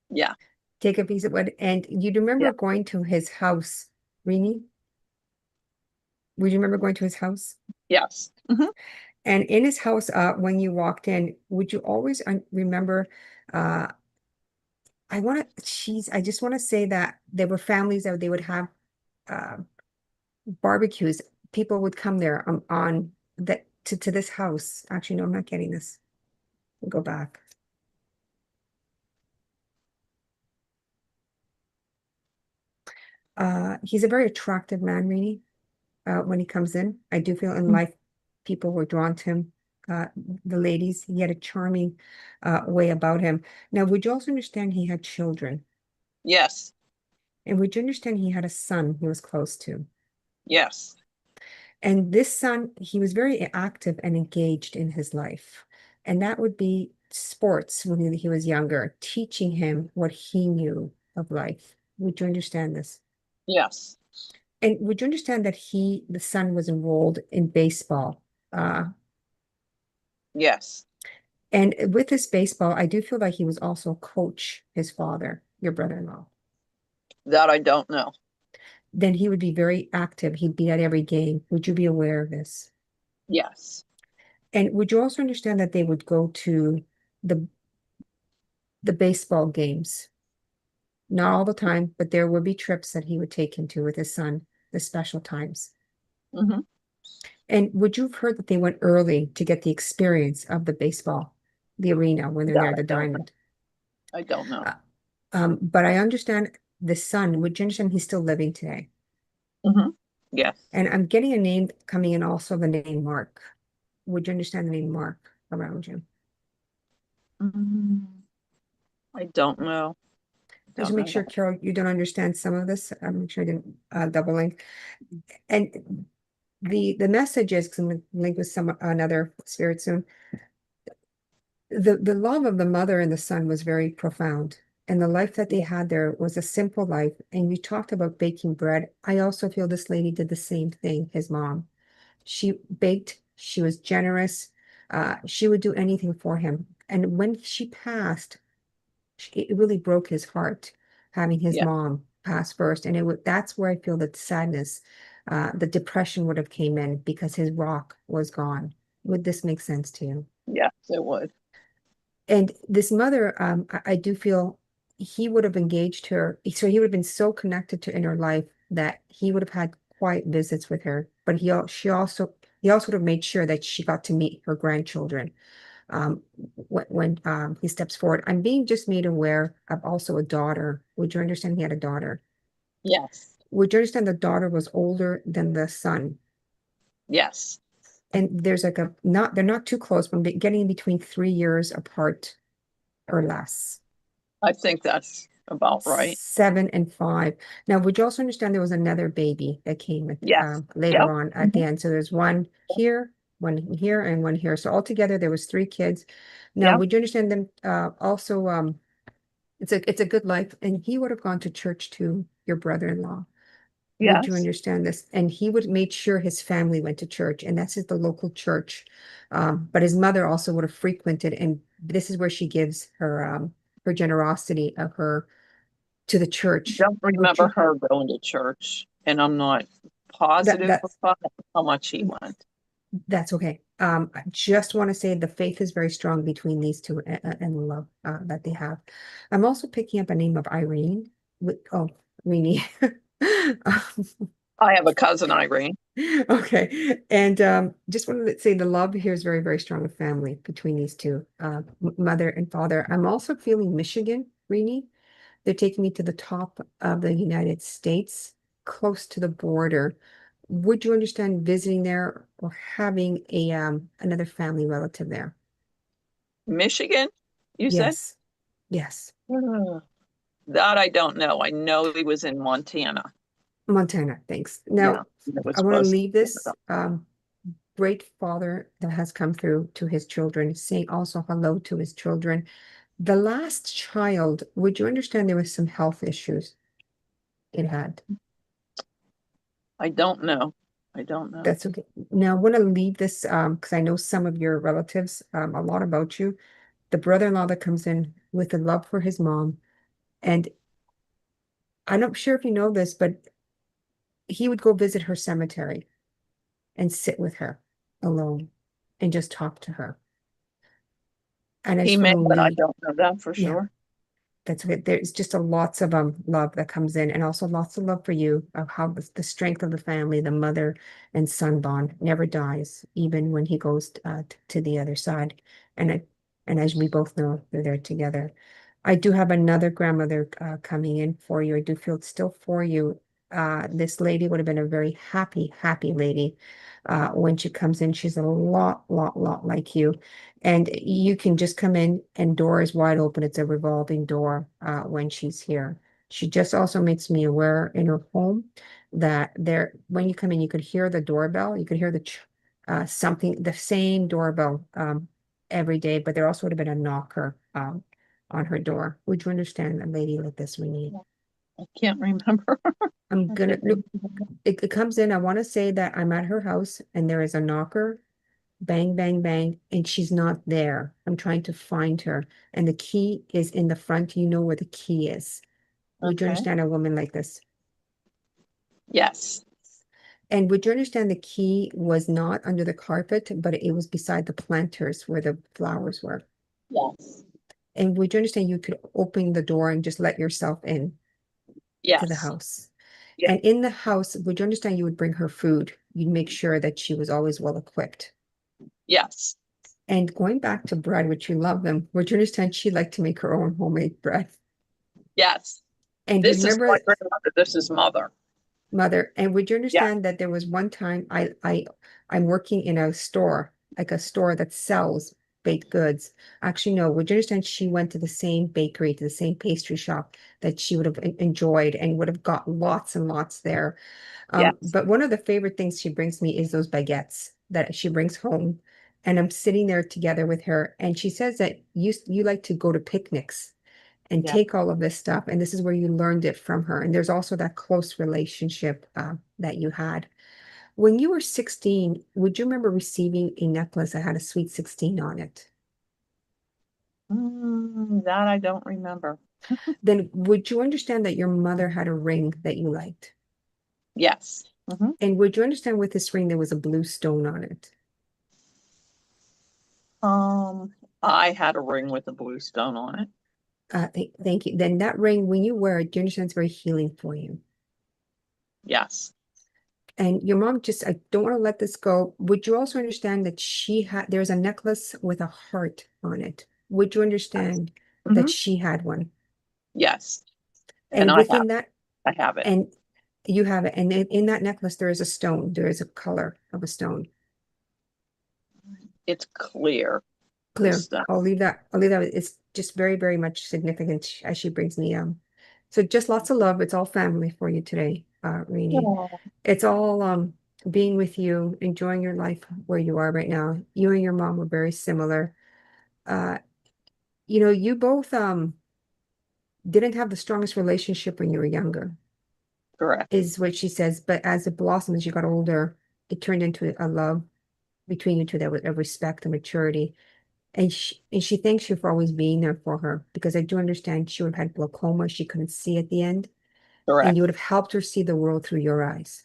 Yeah. Take a piece of wood. And you remember Yeah. going to his house, Rene? Would you remember going to his house? Yes. And in his house, when you walked in, would you always remember? Uh, I just want to say that there were families that they would have uh, barbecues. People would come there on that to this house. Actually, no, I'm not getting this. We'll go back. He's a very attractive man, Rene. When he comes in, I do feel in life people were drawn to him. Uh, the ladies, he had a charming way about him. Now, would you also understand he had children? Yes. And would you understand he had a son he was close to? Yes. And this son, he was very active and engaged in his life. And that would be sports when he was younger, teaching him what he knew of life. Would you understand this? Yes. And would you understand that the son was enrolled in baseball? Uh, Yes. and with his baseball, I do feel like he was also a coach, his father, your brother-in-law. That I don't know. Then he would be very active. He'd be at every game. Would you be aware of this? Yes. And would you also understand that they would go to the the baseball games? Not all the time, but there would be trips that he would take him to with his son, the special times. hmm And would you have heard that they went early to get the experience of the baseball, the arena when they're That there, the I don't know. diamond? I don't know. But I understand the son, would you understand he's still living today? Yes. And I'm getting a name coming in also the name Mark. Would you understand the name Mark around you? Mm, I don't know. Just Don't to make know sure, that. Carol, you don't understand some of this. Make sure I didn't double link. And the message is, because I'm going to link with another spirit soon. The love of the mother and the son was very profound. And the life that they had there was a simple life. And you talked about baking bread. I also feel this lady did the same thing, his mom. She baked, she was generous. She would do anything for him. And when she passed, it really broke his heart having his Yeah. mom pass first. And that's where I feel that sadness, the depression would have came in because his rock was gone. Would this make sense to you? Yes, it would. And this mother, I do feel he would have engaged her. So he would have been so connected to in her life that he would have had quiet visits with her. But he also would have made sure that she got to meet her grandchildren when he steps forward. I'm being just made aware of also a daughter. Would you understand he had a daughter? Yes. Would you understand the daughter was older than the son? Yes. And there's like they're not too close, but getting between 3 years apart or less. I think that's about right. 7 and 5. Now, would you also understand there was another baby that came Yes. later Yep. on at the end? So there's one here, and one here. So altogether, there was 3 kids. Now, Yep. would you understand them also? It's a good life, and he would have gone to church to your brother-in-law. Would you Yes. understand this? And he would made sure his family went to church, and that's the local church. But his mother also would have frequented, and this is where she gives her generosity of her to the church. Don't Would remember you her going to church, and I'm not that positive that's about how much he went. that's okay. I just want to say the faith is very strong between these two and the love that they have. I'm also picking up a name of Irene. Rene. I have a cousin, Irene. Okay. And just wanted to say the love here is very, very strong with family between these two, mother and father. I'm also feeling Michigan, Rene. They're taking me to the top of the United States, close to the border. Would you understand visiting there or having a another family relative there? Michigan, you said? Yes. Yes. That I don't know. I know he was in Montana. Montana, thanks. Yeah, Now, it was I want to supposed to leave be this great father that has come through to his children, saying also hello to his children. The last child, would you understand there was some health issues it had? I don't know. I don't know. That's okay. Now, I want to leave this because I know some of your relatives a lot about you. The brother-in-law that comes in with a love for his mom. And I'm not sure if you know this, but he would go visit her cemetery. and sit with her alone and just talk to her. And I He just may, want to but I leave. don't know that for Yeah, sure. that's good. There's just a lots of love that comes in, and also lots of love for you of how the strength of the family, the mother and son bond never dies, even when he goes to the other side. And and as we both know, they're there together. I do have another grandmother coming in for you. I do feel it's still for you. This lady would have been a very happy, happy lady. When she comes in, she's a lot like you. And you can just come in and door is wide open. It's a revolving door when she's here. She just also makes me aware in her home that there, when you come in, you could hear the doorbell. You could hear something, the same doorbell every day, but there also would have been a knocker on her door. Would you understand a lady like this, Rene? I can't remember. I'm gonna look. It comes in. I want to say that I'm at her house and there is a knocker, bang, bang, bang, and she's not there. I'm trying to find her, and the key is in the front. You know where the key is. Would you Okay. understand a woman like this? Yes. And would you understand the key was not under the carpet, but it was beside the planters where the flowers were? Yes. And would you understand you could open the door and just let yourself in to the Yes. house? Yeah. And in the house, would you understand you would bring her food? You'd make sure that she was always well equipped. Yes. And going back to bread, which you love them, would you understand she liked to make her own homemade bread? Yes. And you This is my remember, grandmother. This is mother. mother, and would you Yeah. understand that there was one time I'm working in a store, like a store that sells baked goods. Actually, no, would you understand she went to the same bakery, to the same pastry shop that she would have enjoyed and would have got lots and lots there. Yes. But one of the favorite things she brings me is those baguettes that she brings home. And I'm sitting there together with her, and she says that you like to go to picnics and Yeah. take all of this stuff. And this is where you learned it from her. And there's also that close relationship that you had. When you were 16, would you remember receiving a necklace that had a sweet 16 on it? That I don't remember. Then would you understand that your mother had a ring that you liked? Yes. Hmm. And would you understand with this ring there was a blue stone on it? I had a ring with a blue stone on it. Thank you. Then that ring, when you wear it, do you understand it's very healing for you? Yes. And your mom just, I don't want to let this go. Would you also understand that there's a necklace with a heart on it? Would you understand that Hmm. she had one? Yes. And And within that, I have it. and you have it, and in that necklace, there is a stone. There is a color of a stone. It's clear. This Clear. stuff. I'll leave that. I'll leave that. It's just very, very much significant as she brings me. So just lots of love. It's all family for you today, Rene. Oh, It's all being with you, enjoying your life where you are right now. You and your mom were very similar. Uh, you both didn't have the strongest relationship when you were younger, correct. is what she says. But as it blossomed, as you got older, it turned into a love between you two that was of respect and maturity. And she thanks you for always being there for her, because I do understand she would have had glaucoma. She couldn't see at the end, and Correct. you would have helped her see the world through your eyes.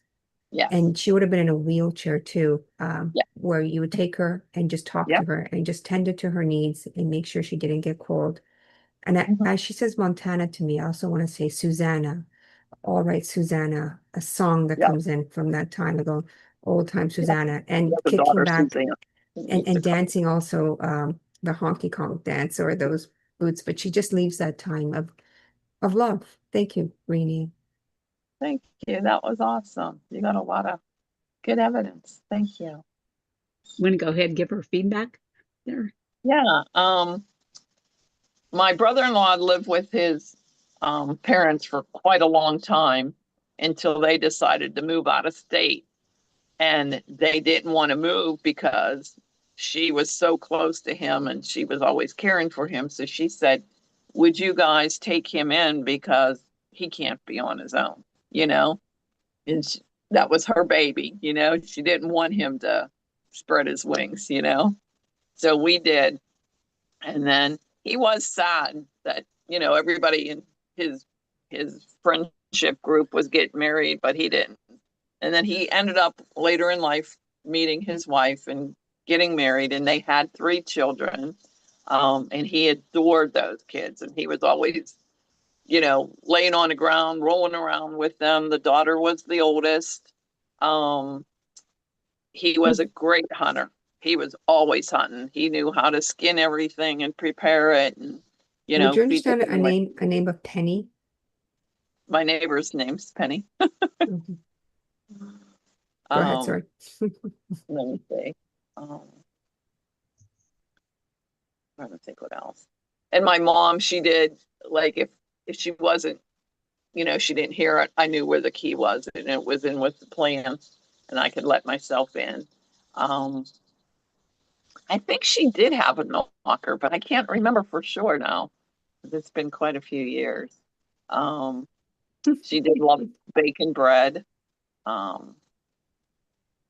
Yes. And she would have been in a wheelchair too, Yeah. where you would take her and just talk to Yep. her and just tend to her needs and make sure she didn't get cold. And Mhm. as she says Montana to me, I also want to say Susanna. All right, Susanna, a song that Yep. comes in from that time ago, old time Yep. Susanna, The and other kicking daughter, back Suzanne, used to and come. dancing also the honky conk dance or those boots. But she just leaves that time of love. Thank you, Rene. Thank you. That was awesome. You got a lot of good evidence. Thank you. Want to go ahead and give her feedback there? Yeah. My brother-in-law lived with his parents for quite a long time until they decided to move out of state. And they didn't want to move because she was so close to him and she was always caring for him. So she said, would you guys take him in because he can't be on his own, you know? And that was her baby, you know? She didn't want him to spread his wings, you know? So we did. And then he was sad that, you know, everybody in his friendship group was getting married, but he didn't. And then he ended up later in life meeting his wife and getting married, and they had 3 children. And he adored those kids, and he was always, laying on the ground, rolling around with them. The daughter was the oldest. He was a great hunter. He was always hunting. He knew how to skin everything and prepare it, and Would you feed the understand family. a name of Penny? My neighbor's name's Penny. Mhm. Go ahead, Um, sorry. let me see. Trying to think what else. And my mom, she did, like, if she wasn't, she didn't hear it, I knew where the key was, and it was in with the plan, and I could let myself in. I think she did have a knocker, but I can't remember for sure now. It's been quite a few years. She did love bacon bread. And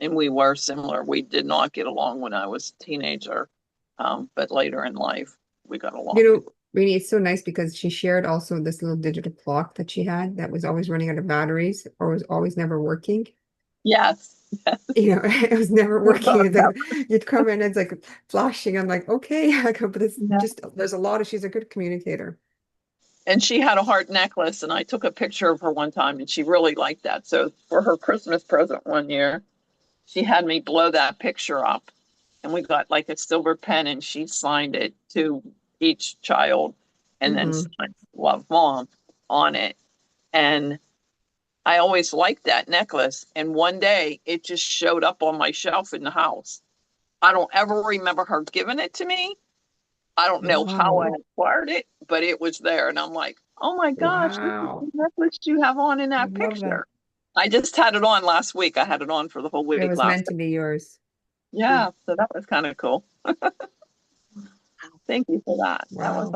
we were similar. We did not get along when I was a teenager. But later in life, we got along. Rene, it's so nice because she shared also this little digital clock that she had that was always running out of batteries or was always never working. Yes. It was never working. It's like, you'd come in and it's like flashing. I'm like, okay, but it's just, she's a good communicator. And she had a heart necklace, and I took a picture of her one time, and she really liked that. So for her Christmas present one year, she had me blow that picture up, and we got like a silver pen, and she signed it to each child, and then signed "Love Mom" on it. And I always liked that necklace. And one day it just showed up on my shelf in the house. I don't ever remember her giving it to me. I don't know how I acquired it, but it was there. And I'm like, oh my gosh, this is the necklace you have on in that picture. I just had it on last week. I had it on for the whole week. It was meant to be yours. Yeah, so that was kind of cool. Thank you for that. That was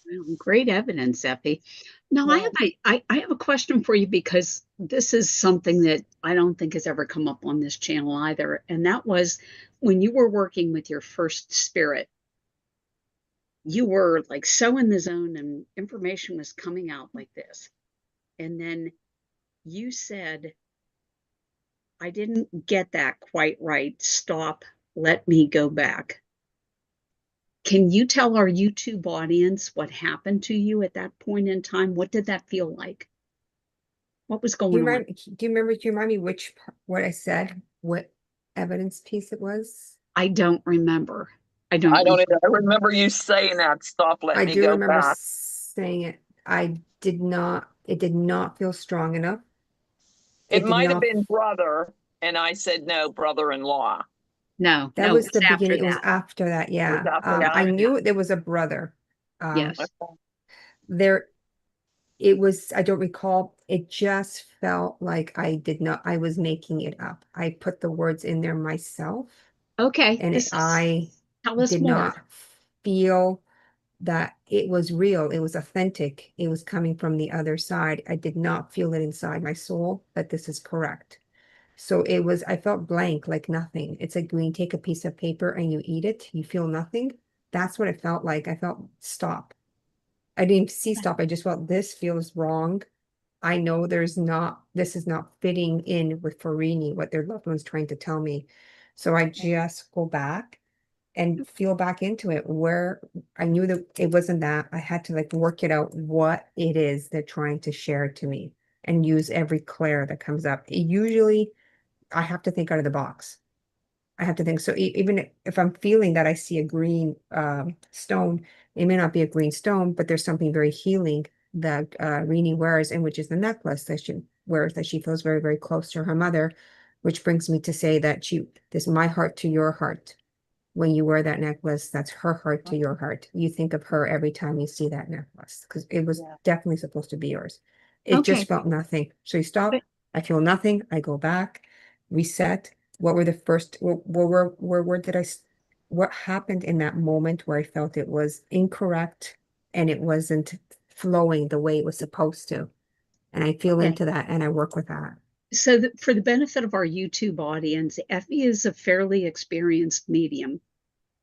Well, great evidence, Effie. Now, I have a question for you, because this is something that I don't think has ever come up on this channel either. And that was when you were working with your first spirit, you were like so in the zone and information was coming out like this. And then you said, I didn't get that quite right. Stop. Let me go back. Can you tell our YouTube audience what happened to you at that point in time? What did that feel like? What was going on? Do you remind me what I said, what evidence piece it was? I don't remember. I don't either. I remember you saying that, stop, let me go back. I do remember saying it. It did not feel strong enough. It might have been brother, and I said no, brother-in-law. No, that was the beginning. It was after that. Yeah. I knew there was a brother. Yes. It was, I don't recall. It just felt like I was making it up. I put the words in there myself. Okay. And I did not feel that it was real. It was authentic. It was coming from the other side. I did not feel it inside my soul that this is correct. So I felt blank, like nothing. It's like when you take a piece of paper and you eat it, you feel nothing. That's what it felt like. I felt stop. I didn't see stop. I just felt this feels wrong. I know this is not fitting in with Rene, what their loved one's trying to tell me. So I just go back and feel back into it, where I knew that it wasn't that. I had to like work it out what it is they're trying to share to me and use every clair that comes up. Usually I have to think out of the box. I have to think. So even if I'm feeling that I see a green stone, it may not be a green stone, but there's something very healing that Rene wears, and which is the necklace that she wears, that she feels very, very close to her mother, which brings me to say that this my heart to your heart. When you wear that necklace, that's her heart to your heart. You think of her every time you see that necklace, because it was definitely supposed to be yours. It just felt nothing. So you stop. I feel nothing. I go back, reset. What were the first, what happened in that moment where I felt it was incorrect and it wasn't flowing the way it was supposed to? And I feel into that and I work with that. So for the benefit of our YouTube audience, Effie is a fairly experienced medium.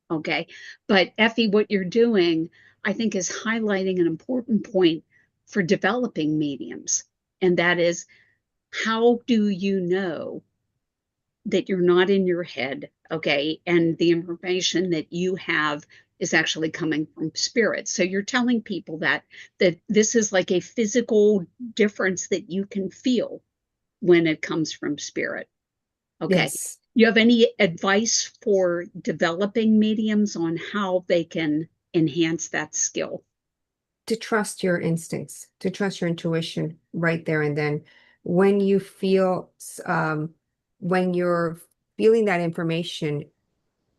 Okay. But Effie, what you're doing, I think, is highlighting an important point for developing mediums. And that is, how do you know that you're not in your head, okay, and the information that you have is actually coming from spirit. So you're telling people that this is like a physical difference that you can feel when it comes from spirit. Okay. Yes. You have any advice for developing mediums on how they can enhance that skill? To trust your instincts, to trust your intuition right there and then. When you feel, when you're feeling that information,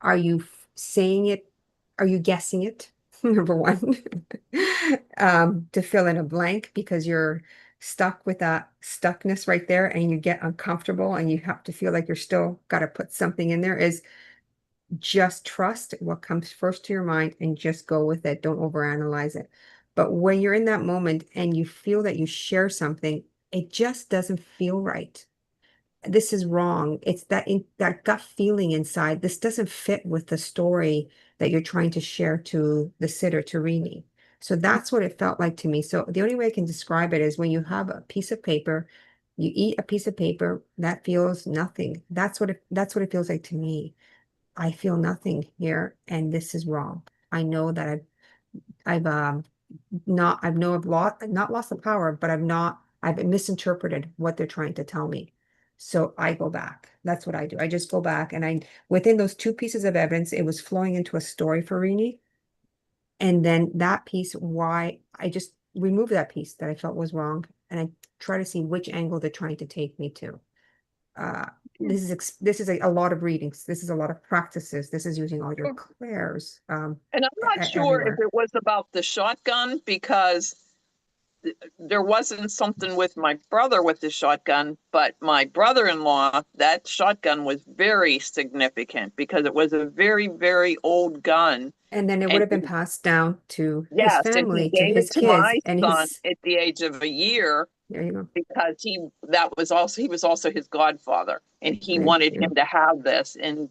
are you saying it? Are you guessing it? Number one, to fill in a blank because you're stuck with that stuckness right there and you get uncomfortable and you have to feel like you're still got to put something in there, is just trust what comes first to your mind and just go with it. Don't overanalyze it. But when you're in that moment and you feel that you share something, it just doesn't feel right. This is wrong. It's that gut feeling inside. This doesn't fit with the story that you're trying to share to the sitter, to Rene. So that's what it felt like to me. So the only way I can describe it is when you have a piece of paper, you eat a piece of paper that feels nothing. That's what it feels like to me. I feel nothing here, and this is wrong. I know that I've not I've know I've lost not lost the power, but I've misinterpreted what they're trying to tell me. So I go back. That's what I do. I just go back, and I within those two pieces of evidence, it was flowing into a story for Rini. And then that piece, why I just removed that piece that I felt was wrong, and I try to see which angle they're trying to take me to. This is a lot of readings. This is a lot of practices. This is using all your clairs And I'm not sure if everywhere. it was about the shotgun, because there wasn't something with my brother with the shotgun, but my brother-in-law, that shotgun was very significant because it was a very, very old gun. And then it would And have been passed down to his yes, and he family, to gave it his to kids, my and son his at the age of a year there you go. because he was also his godfather, and he Right, wanted yeah. him to have this and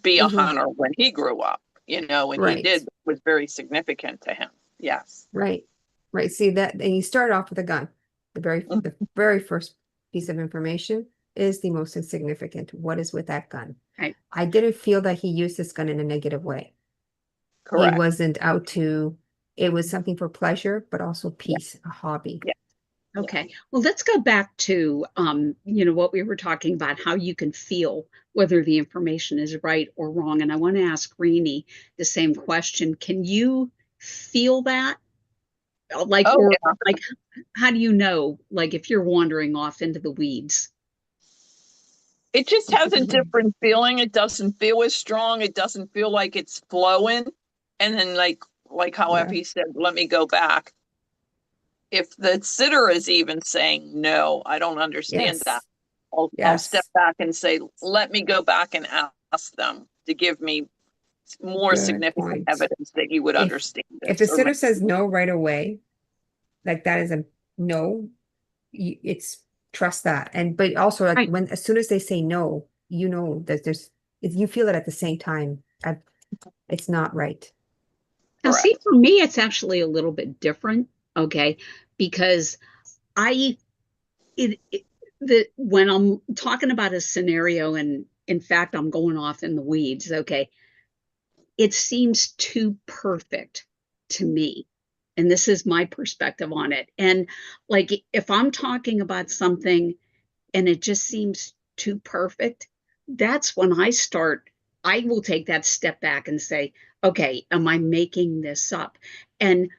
be a Hmm. hunter when he grew up, and he Right, did. It was very significant to him. Yes. right, right. See that, and you start off with a gun. The very first piece of information is the most insignificant. What is with that gun? Right. I didn't feel that he used this gun in a negative way. He Correct. wasn't out to, it was something for pleasure, but also Yeah. peace, a hobby. Yeah. Okay. Well, let's go back to what we were talking about, how you can feel whether the information is right or wrong. And I want to ask Rini the same question. Can you feel that? Like, Oh, or yeah. like, how do you know, like, if you're wandering off into the weeds? It just has a different feeling. It doesn't feel as strong. It doesn't feel like it's flowing. And then like how Yeah. Effie said, let me go back. If the sitter is even saying, no, I don't understand that, Yes. I'll step Yes. back and say, let me go back and ask them to give me more Good significant point. evidence that you would understand If the this. sitter says no right away, like that is a no, it's trust that. And but also like Right. when as soon as they say no, you know that you feel it at the same time. It's not right. Now, Correct. see, for me, it's actually a little bit different. Okay. Because I, it when I'm talking about a scenario, and in fact, I'm going off in the weeds. Okay. It seems too perfect to me. And this is my perspective on it. And like, if I'm talking about something and it just seems too perfect, that's when I will take that step back and say, okay, am I making this up? And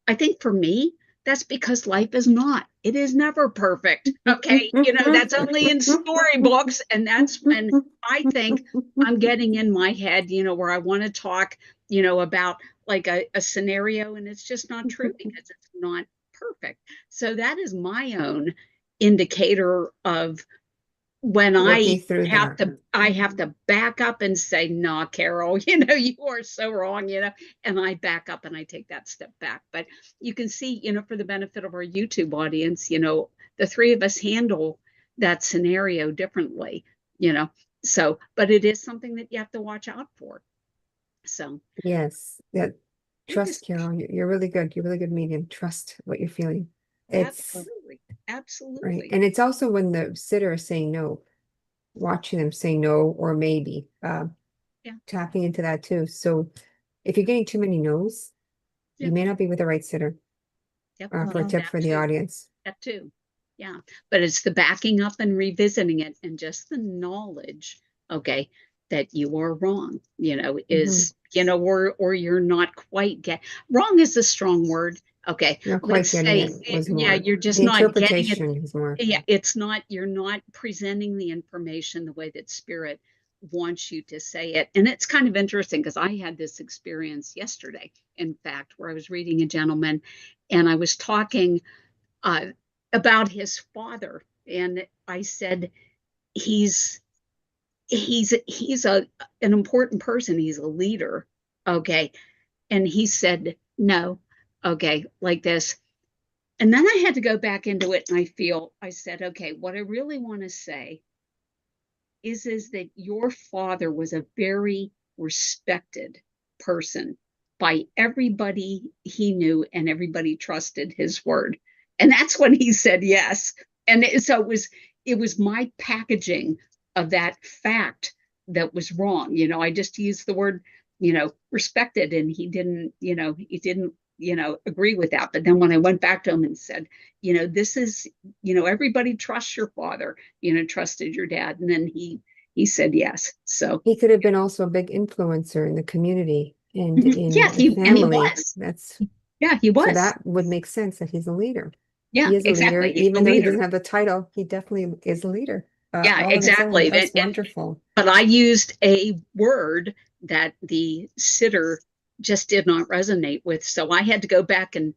I think for me, that's because life is not. It is never perfect. Okay. That's only in storybooks. And that's when I think I'm getting in my head, where I want to talk, about like a scenario, and it's just not true because it's not perfect. So that is my own indicator of when Working through that. I have to back up and say, nah, Carol, you are so wrong, and I back up and I take that step back. But you can see, for the benefit of our YouTube audience, the three of us handle that scenario differently, so, but it is something that you have to watch out for. So Yes. Yeah. I Trust, just Carol. You're really good. You're really good medium. Trust what you're feeling. It's absolutely, right. absolutely. And it's also when the sitter is saying no. watching them say no or maybe, Yeah. tapping into that too. So if you're getting too many no's, you Yep. may not be with the right sitter. Yep. For a Well, tip that for the too. audience. That too. Yeah. But it's the backing up and revisiting it and just the knowledge, okay, that you are wrong, is, or you're not quite wrong is a strong word. Okay. Not quite Let's getting say, it was yeah, more. you're just The not getting it. interpretation is more. Yeah, you're not presenting the information the way that spirit wants you to say it. And it's kind of interesting because I had this experience yesterday, in fact, where I was reading a gentleman and I was talking uh, about his father. And I said, he's an important person. He's a leader. Okay. And he said, no. Okay. Like this. And then I had to go back into it and I said, okay, what I really want to say is that your father was a very respected person by everybody he knew and everybody trusted his word. And that's when he said yes. And so it was my packaging of that fact that was wrong. I just used the word, respected, and he didn't agree with that. But then when I went back to him and said, this is, everybody trusts your father, trusted your dad. And then he said yes. So He could have been also a big influencer in the community and yeah, in the he family. was. That's Yeah, he so was. that would make sense that he's a leader. Yeah, He is a leader, exactly. He's a even though he leader. doesn't have the title, he definitely is a leader, Yeah, all on his own. exactly. That's wonderful. But I used a word that the sitter just did not resonate with. So I had to go back and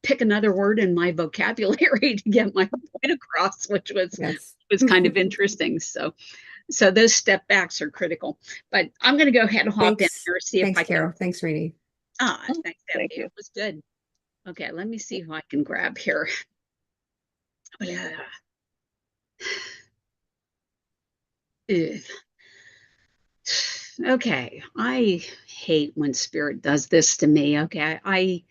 pick another word in my vocabulary to get my point across, which was Yes. kind of interesting. So those step backs are critical. But I'm going to go ahead and hop in Thanks. here, see if Thanks, I can. Carol. Thanks, Rene. Thanks, Thank Effie. you. It was good. Okay, let me see who I can grab here. Ugh. Okay, I hate when spirit does this to me. Okay, I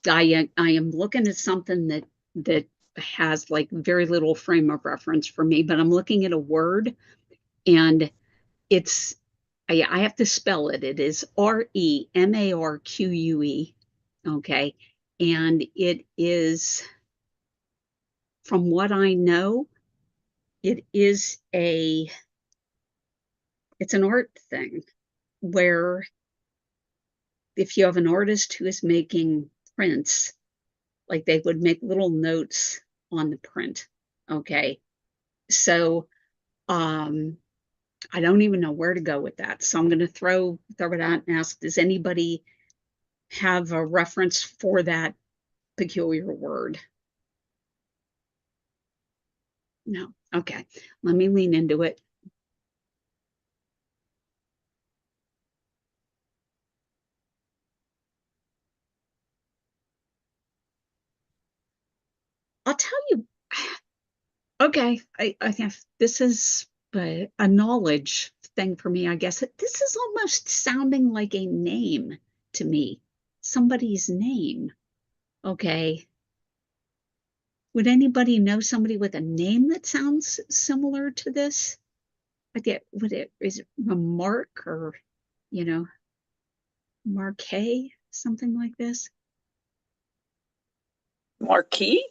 am looking at something that has like very little frame of reference for me, but I'm looking at a word and it's I have to spell it. It is Remarque. Okay, and it is, from what I know, it is it's an art thing where if you have an artist who is making prints, like they would make little notes on the print. Okay. So I don't even know where to go with that. So I'm gonna throw it out and ask, does anybody have a reference for that peculiar word? No. Okay. Let me lean into it. I'll tell you. Okay, I have this is a knowledge thing for me, I guess. This is almost sounding like a name to me, somebody's name. Okay. Would anybody know somebody with a name that sounds similar to this? Is it Remark or, you know, Marquet, something like this? Marquis?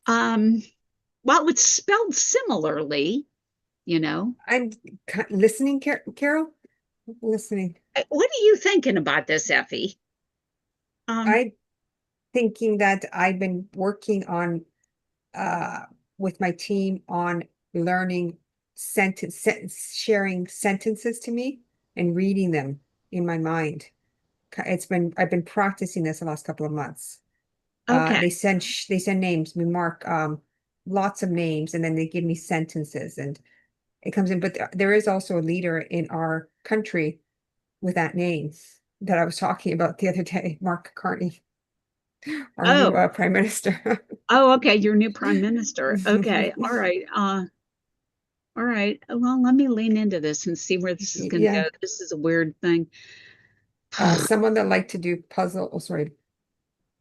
Um, well, it's spelled similarly, you know. I'm listening, Carol. Listening. What are you thinking about this, Effie? I'm thinking that I've been working on with my team on learning sharing sentences to me and reading them in my mind. I've been practicing this the last couple of months. Okay. They send names. We mark lots of names, and then they give me sentences, and it comes in. But there is also a leader in our country with that name that I was talking about the other day, Mark Carney, our new Oh, prime minister. oh, okay. Your new prime minister. Okay. All right. All right. Well, let me lean into this and see where this is going to go. Yeah, This is a weird thing. someone that liked to do puzzle. Oh, sorry.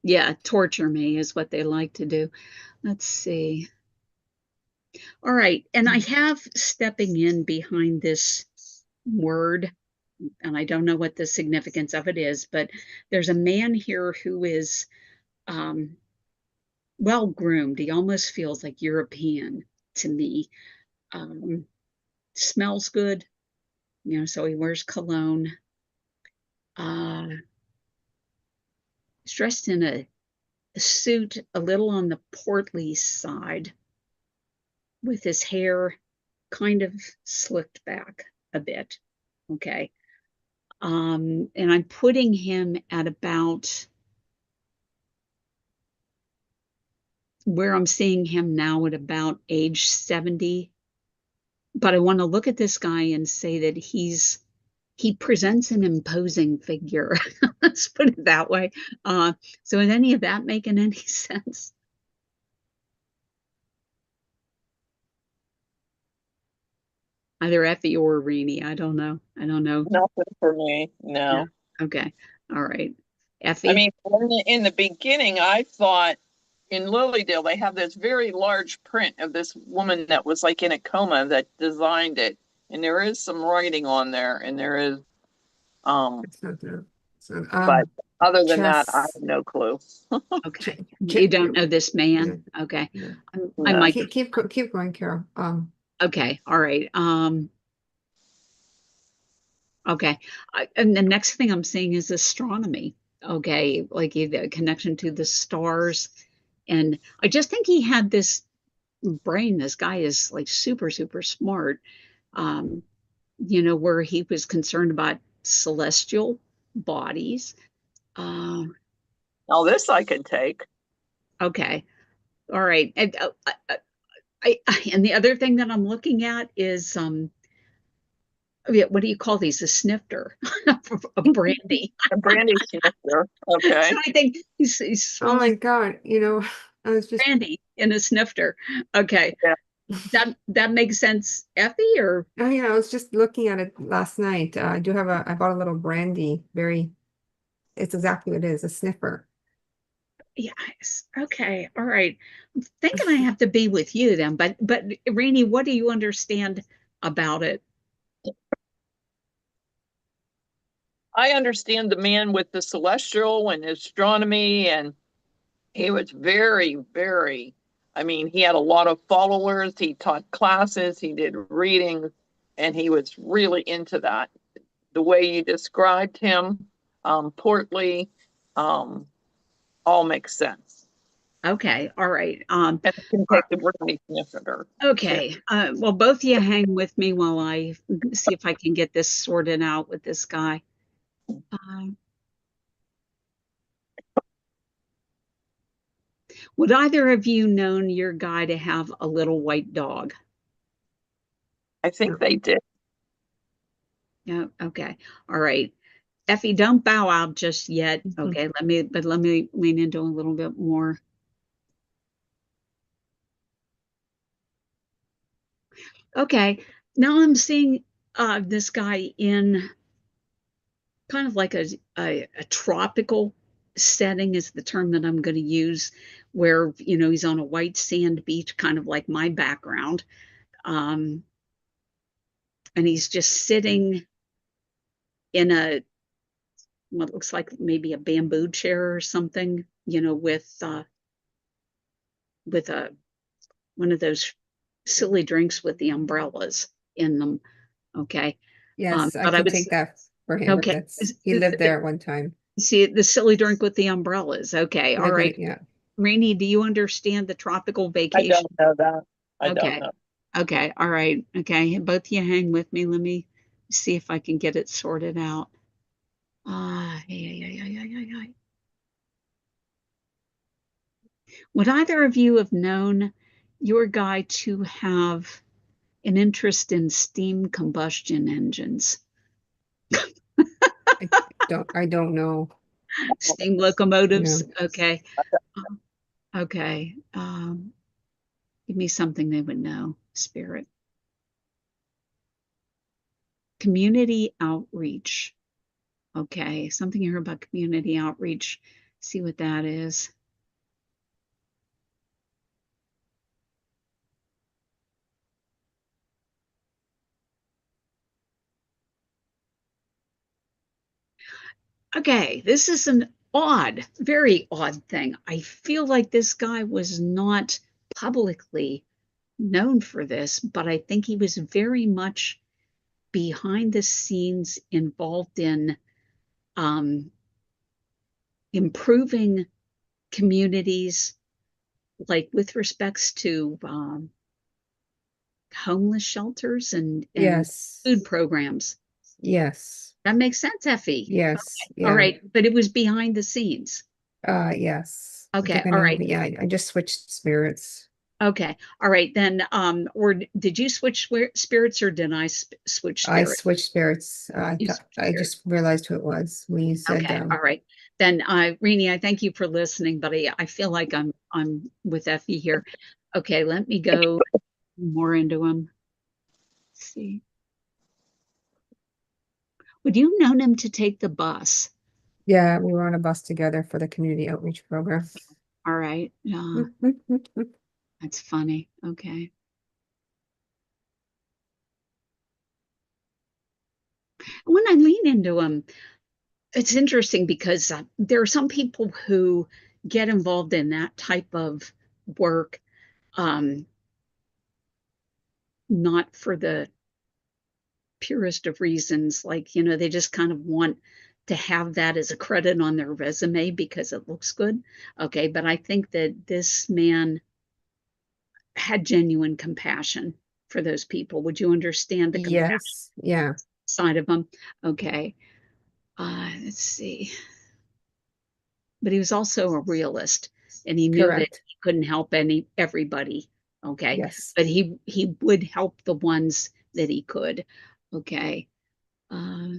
Yeah, torture me is what they like to do. Let's see. All right. And I have stepping in behind this word, and I don't know what the significance of it is, but there's a man here who is well groomed. He almost feels like European to me. Smells good, you know, so he wears cologne. He's dressed in a suit a little on the portly side, with his hair kind of slicked back a bit. Okay. And I'm putting him at about where I'm seeing him now, at about age 70. But I want to look at this guy and say that he presents an imposing figure. Let's put it that way. So is any of that making any sense? Either Effie or Rene. I don't know. Nothing for me. No. Yeah. Okay. All right. I Effie? mean, in the beginning, I thought in Lilydale, they have this very large print of this woman that was like in a coma that designed it. And there is some writing on there, and there is, It's not there. So, but other than that, I have chess. no clue. Okay. You don't know this man? Okay. Yeah. I No. might. Keep going, Carol. Okay. All right. Okay. And the next thing I'm seeing is astronomy. Okay. Like the connection to the stars. And I just think he had this brain. This guy is like super, super smart. You know, where he was concerned about celestial bodies. Now, this I can take. Okay. All right. And and the other thing that I'm looking at is what do you call these? A snifter, a brandy. A brandy snifter. Okay. So I think he's Oh my smelling God, I was just brandy in a snifter. Okay. Yeah. That makes sense, Effie, or oh yeah, I was just looking at it last night. I bought a little brandy, it's exactly what it is, a sniffer. yes. Okay. All right. I'm thinking I have to be with you then, but Rainey, what do you understand about it? I understand the man with the celestial and astronomy, and he was very, very, I mean, he had a lot of followers. He taught classes, he did readings, and he was really into that. The way you described him, portly, all makes sense. Okay. All right. And I can take the brandy sniffer. Okay. Well, both of you hang with me while I see if I can get this sorted out with this guy. Would either of you known your guy to have a little white dog? I think they did. Yeah. Okay. All right. Effie, don't bow out just yet. Okay. Let me lean into a little bit more. Okay. Now I'm seeing this guy in kind of like a tropical setting is the term that I'm going to use, where, you know, he's on a white sand beach, kind of like my background. And he's just sitting in what looks like maybe a bamboo chair or something, you know, with a one of those silly drinks with the umbrellas in them. Okay. Yes, I But I can was take that for him. okay. He lived there one time. See the silly drink with the umbrellas. Okay. All right. Yeah. Rainey, do you understand the tropical I vacation? don't know that. I Okay. don't know. Okay. All right. Okay. Both of you hang with me. Let me see if I can get it sorted out. Yeah. Would either of you have known your guy to have an interest in steam combustion engines? I don't know. Steam Yeah. locomotives? Okay. Okay. Give me something they would know. Spirit. Community outreach. Okay. Something here about community outreach. See what that is. Okay, this is an odd, very odd thing. I feel like this guy was not publicly known for this, but I think he was very much behind the scenes involved in improving communities, like with respects to homeless shelters and Yes. food programs. Yes. That makes sense, Effie. Yes. All Yeah. right, but it was behind the scenes. Yes. I Okay, think I all know, right. but yeah, I just switched spirits. Okay, all right then. Or did you switch spirits, or did I switch I spirits? switched spirits. You Thought switched I spirits. just realized who it was when you said Okay, all right. Then, Rene, I thank you for listening, but I feel like I'm with Effie here. Okay, let me go more into him. Let's see. Would you have known him to take the bus? yeah, we were on a bus together for the community outreach program. All right. That's funny. Okay. When I lean into him, it's interesting because there are some people who get involved in that type of work, um, not for the purest of reasons. Like, they just kind of want to have that as a credit on their resume because it looks good. Okay. But I think that this man had genuine compassion for those people. Would you understand the compassion Yes. Yeah. side of them? Okay. Let's see. But he was also a realist, and he knew that Correct. he couldn't help everybody. Okay. Yes. But he would help the ones that he could. Okay. Uh,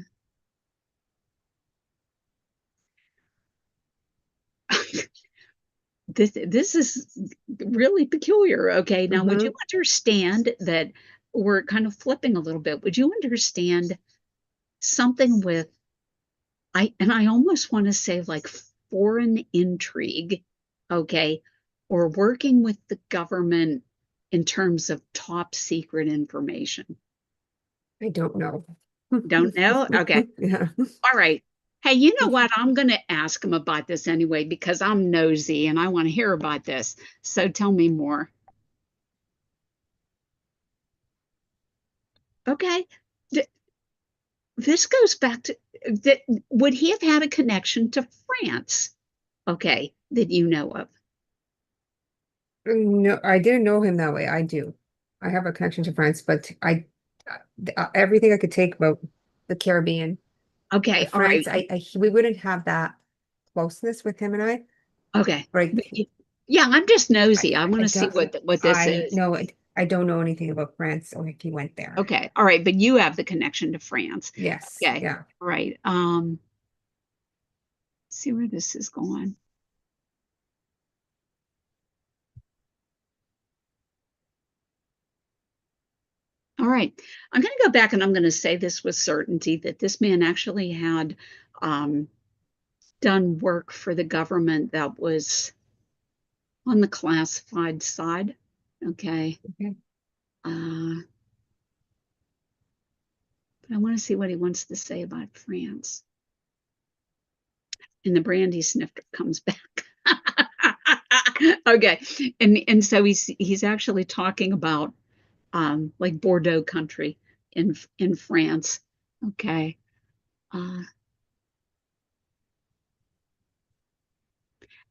this is really peculiar. Okay. Now, would you understand that we're kind of flipping a little bit? Would you understand something with I almost want to say like foreign intrigue, okay, or working with the government in terms of top secret information? I don't know. Don't know? Okay. Yeah. All right. Hey, you know what? I'm going to ask him about this anyway because I'm nosy and I want to hear about this. So tell me more. Okay. This goes back to that. Would he have had a connection to France? Okay, that you know of. No, I didn't know him that way. I do. I have a connection to France, but everything I could take about the Caribbean, Okay, all right. France, we wouldn't have that closeness with him and I. Okay. Right. Yeah, I'm just nosy. I I want to see don't. what this is. I don't know anything about France or if he went there. Okay. All right, but you have the connection to France. Yes. Okay. Yeah. All right. See where this is going. All right. I'm going to go back and I'm going to say this with certainty that this man actually had done work for the government that was on the classified side. Okay. Okay. But I want to see what he wants to say about France. And the brandy snifter comes back. Okay. And so he's actually talking about like Bordeaux country in France. Okay. And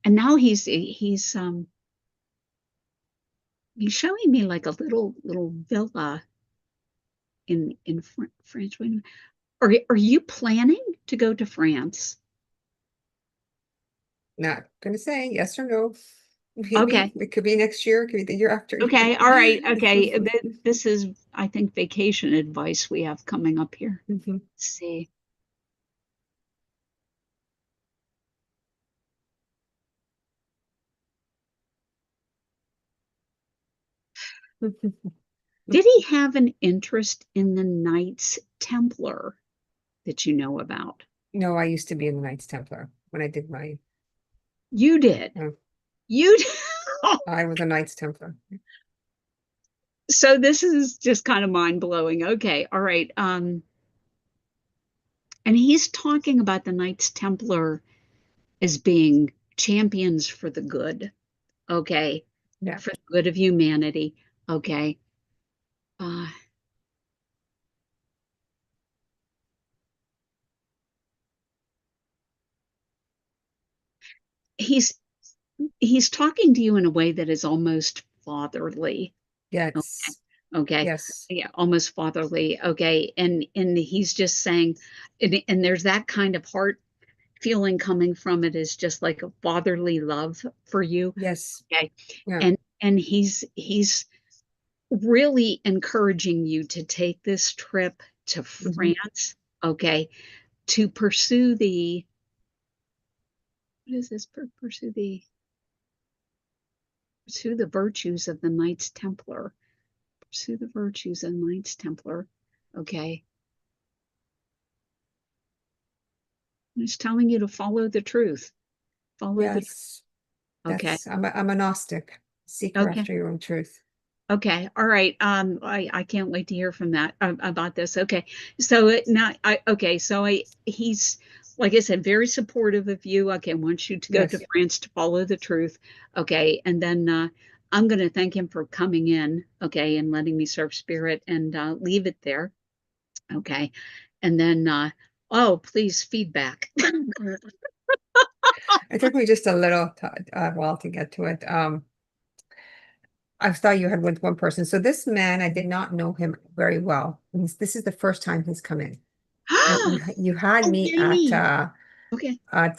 now he's showing me like a little villa in France. Are you planning to go to France? Not gonna say yes or no. Maybe Okay. it could be next year, it could be the year after. Okay. All right. Okay. This is, I think, vacation advice we have coming up here. Mhm. Let's see. Did he have an interest in the Knights Templar that you know about? No, I used to be in the Knights Templar when I did my. You did. Oh, You did. I was a Knights Templar. So this is just kind of mind blowing. Okay. All right. And he's talking about the Knights Templar as being champions for the good, okay? Yeah. For the good of humanity, okay? Uh, he's he's talking to you in a way that is almost fatherly. Okay. Yes. Okay. Yes. Yeah, almost fatherly. Okay. And he's just saying, and there's that kind of heart feeling coming from it, is just like a fatherly love for you. Yes. Okay. Yeah. And he's really encouraging you to take this trip to Hmm. France, okay, to pursue the, what is this? Pursue the virtues of the Knights Templar. Pursue the virtues of the Knights Templar. Okay. He's telling you to follow the truth. Follow the, Yes. okay. I'm a Gnostic, seeker Okay. after your own truth. Okay. All right. I can't wait to hear from that about this. Okay. So he's, like I said, very supportive of you. Okay. Wants you to go to Yes. France to follow the truth. Okay. And then I'm going to thank him for coming in. Okay. And letting me serve spirit and leave it there. Okay. And then, oh, please feedback. It took me just a little while to get to it. I thought you had with one person. So this man, I did not know him very well. This is the first time he's come in. You had Oh, me yay. Okay. at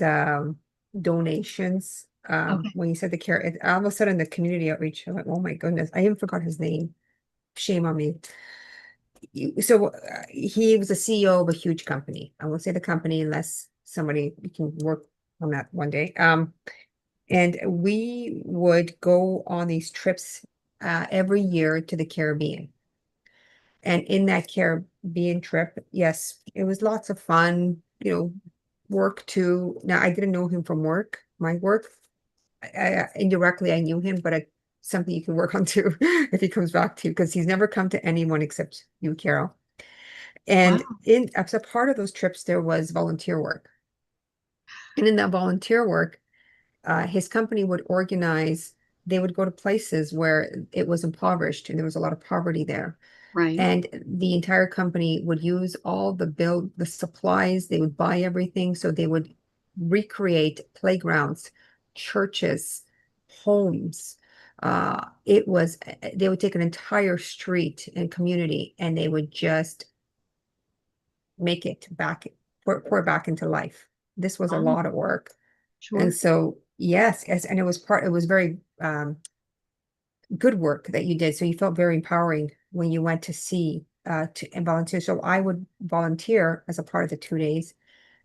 donations Okay. when you said the care. All of a sudden, the community outreach. I'm like, oh my goodness, I even forgot his name. Shame on me. So he was a CEO of a huge company. I won't say the company unless somebody we can work on that one day. And we would go on these trips every year to the Caribbean. And in that Caribbean trip, yes, it was lots of fun, work too. Now, I didn't know him from work, my work. Indirectly, I knew him, but something you can work on too if he comes back to you, because he's never come to anyone except you, Carol. And Wow. as a part of those trips, there was volunteer work. And in that volunteer work, his company would organize, they would go to places where it was impoverished and there was a lot of poverty there. Right. And the entire company would use all the supplies, they would buy everything. So they would recreate playgrounds, churches, homes. They would take an entire street and community and they would just make it back, pour back into life. This was a Wow. lot of work. And Sure. so, yes, and it was very good work that you did. So you felt very empowering when you went to see and volunteer. So I would volunteer as a part of the 2 days,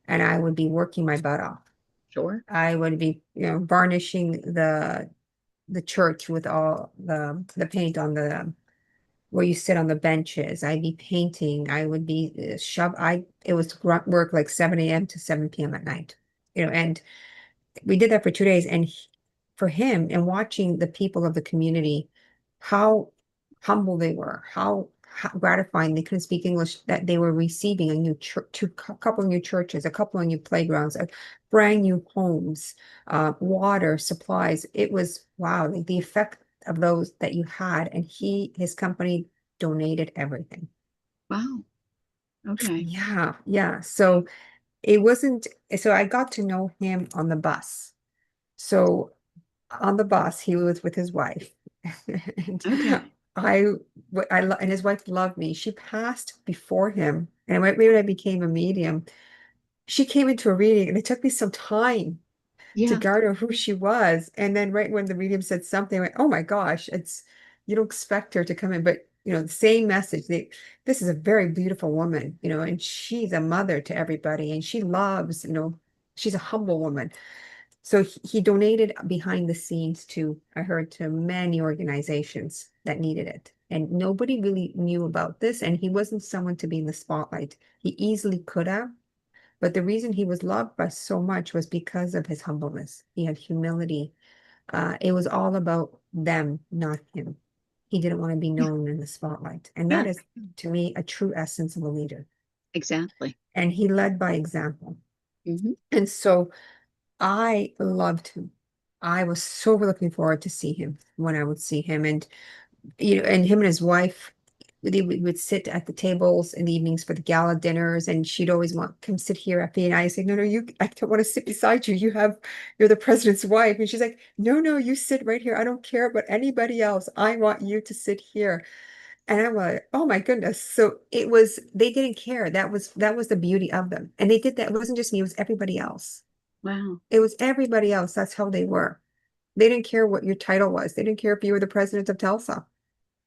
and I would be working my butt off. Sure. I would be, varnishing the church with all the paint on the where you sit on the benches. I'd be painting. I would be it was grunt work like 7 a.m. to 7 p.m. at night. And we did that for 2 days. And for him and watching the people of the community, how humble they were, how gratifying they couldn't speak English, that they were receiving a new church, couple of new churches, a couple of new playgrounds, brand new homes, water, supplies. It was wow, the effect of those that you had. And his company donated everything. Wow. Okay. Yeah, yeah. So it wasn't, so I got to know him on the bus. So on the bus, he was with his wife. And Okay. and his wife loved me. She passed before him. And when I became a medium, she came into a reading and it took me some time to Yeah. garner who she was. And then right when the medium said something, I went, oh my gosh, you don't expect her to come in, but the same message. This is a very beautiful woman, and she's a mother to everybody and she loves, she's a humble woman. So he donated behind the scenes I heard, to many organizations that needed it. And nobody really knew about this. And he wasn't someone to be in the spotlight. He easily could have, but the reason he was loved by so much was because of his humbleness. He had humility. It was all about them, not him. He didn't want to be Yeah. known in the spotlight. And Yeah. that is, to me, a true essence of a leader. Exactly. and he led by example. Hmm. And so I loved him. I was so looking forward to see him when I would see him. And and him and his wife, they would sit at the tables in the evenings for the gala dinners, and she'd always want, come sit here, Effie. And I say, no, I don't want to sit beside you. You're the president's wife. And she's like, no, you sit right here. I don't care about anybody else. I want you to sit here. And I'm like, oh my goodness. So they didn't care. That was the beauty of them. And they did that. It wasn't just me, it was everybody else. Wow. It was everybody else. That's how they were. They didn't care what your title was. They didn't care if you were the president of Tulsa.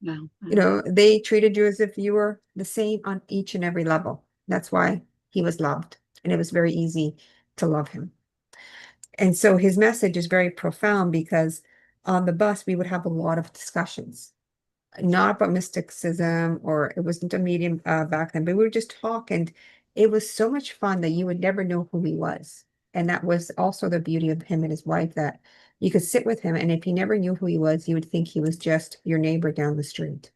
Wow. Wow. They treated you as if you were the same on each and every level. That's why he was loved. And it was very easy to love him. And so his message is very profound because on the bus, we would have a lot of discussions, not about mysticism, or it wasn't a medium back then, but we would just talk. And it was so much fun that you would never know who he was. And that was also the beauty of him and his wife, that you could sit with him. And if you never knew who he was, you would think he was just your neighbor down the street.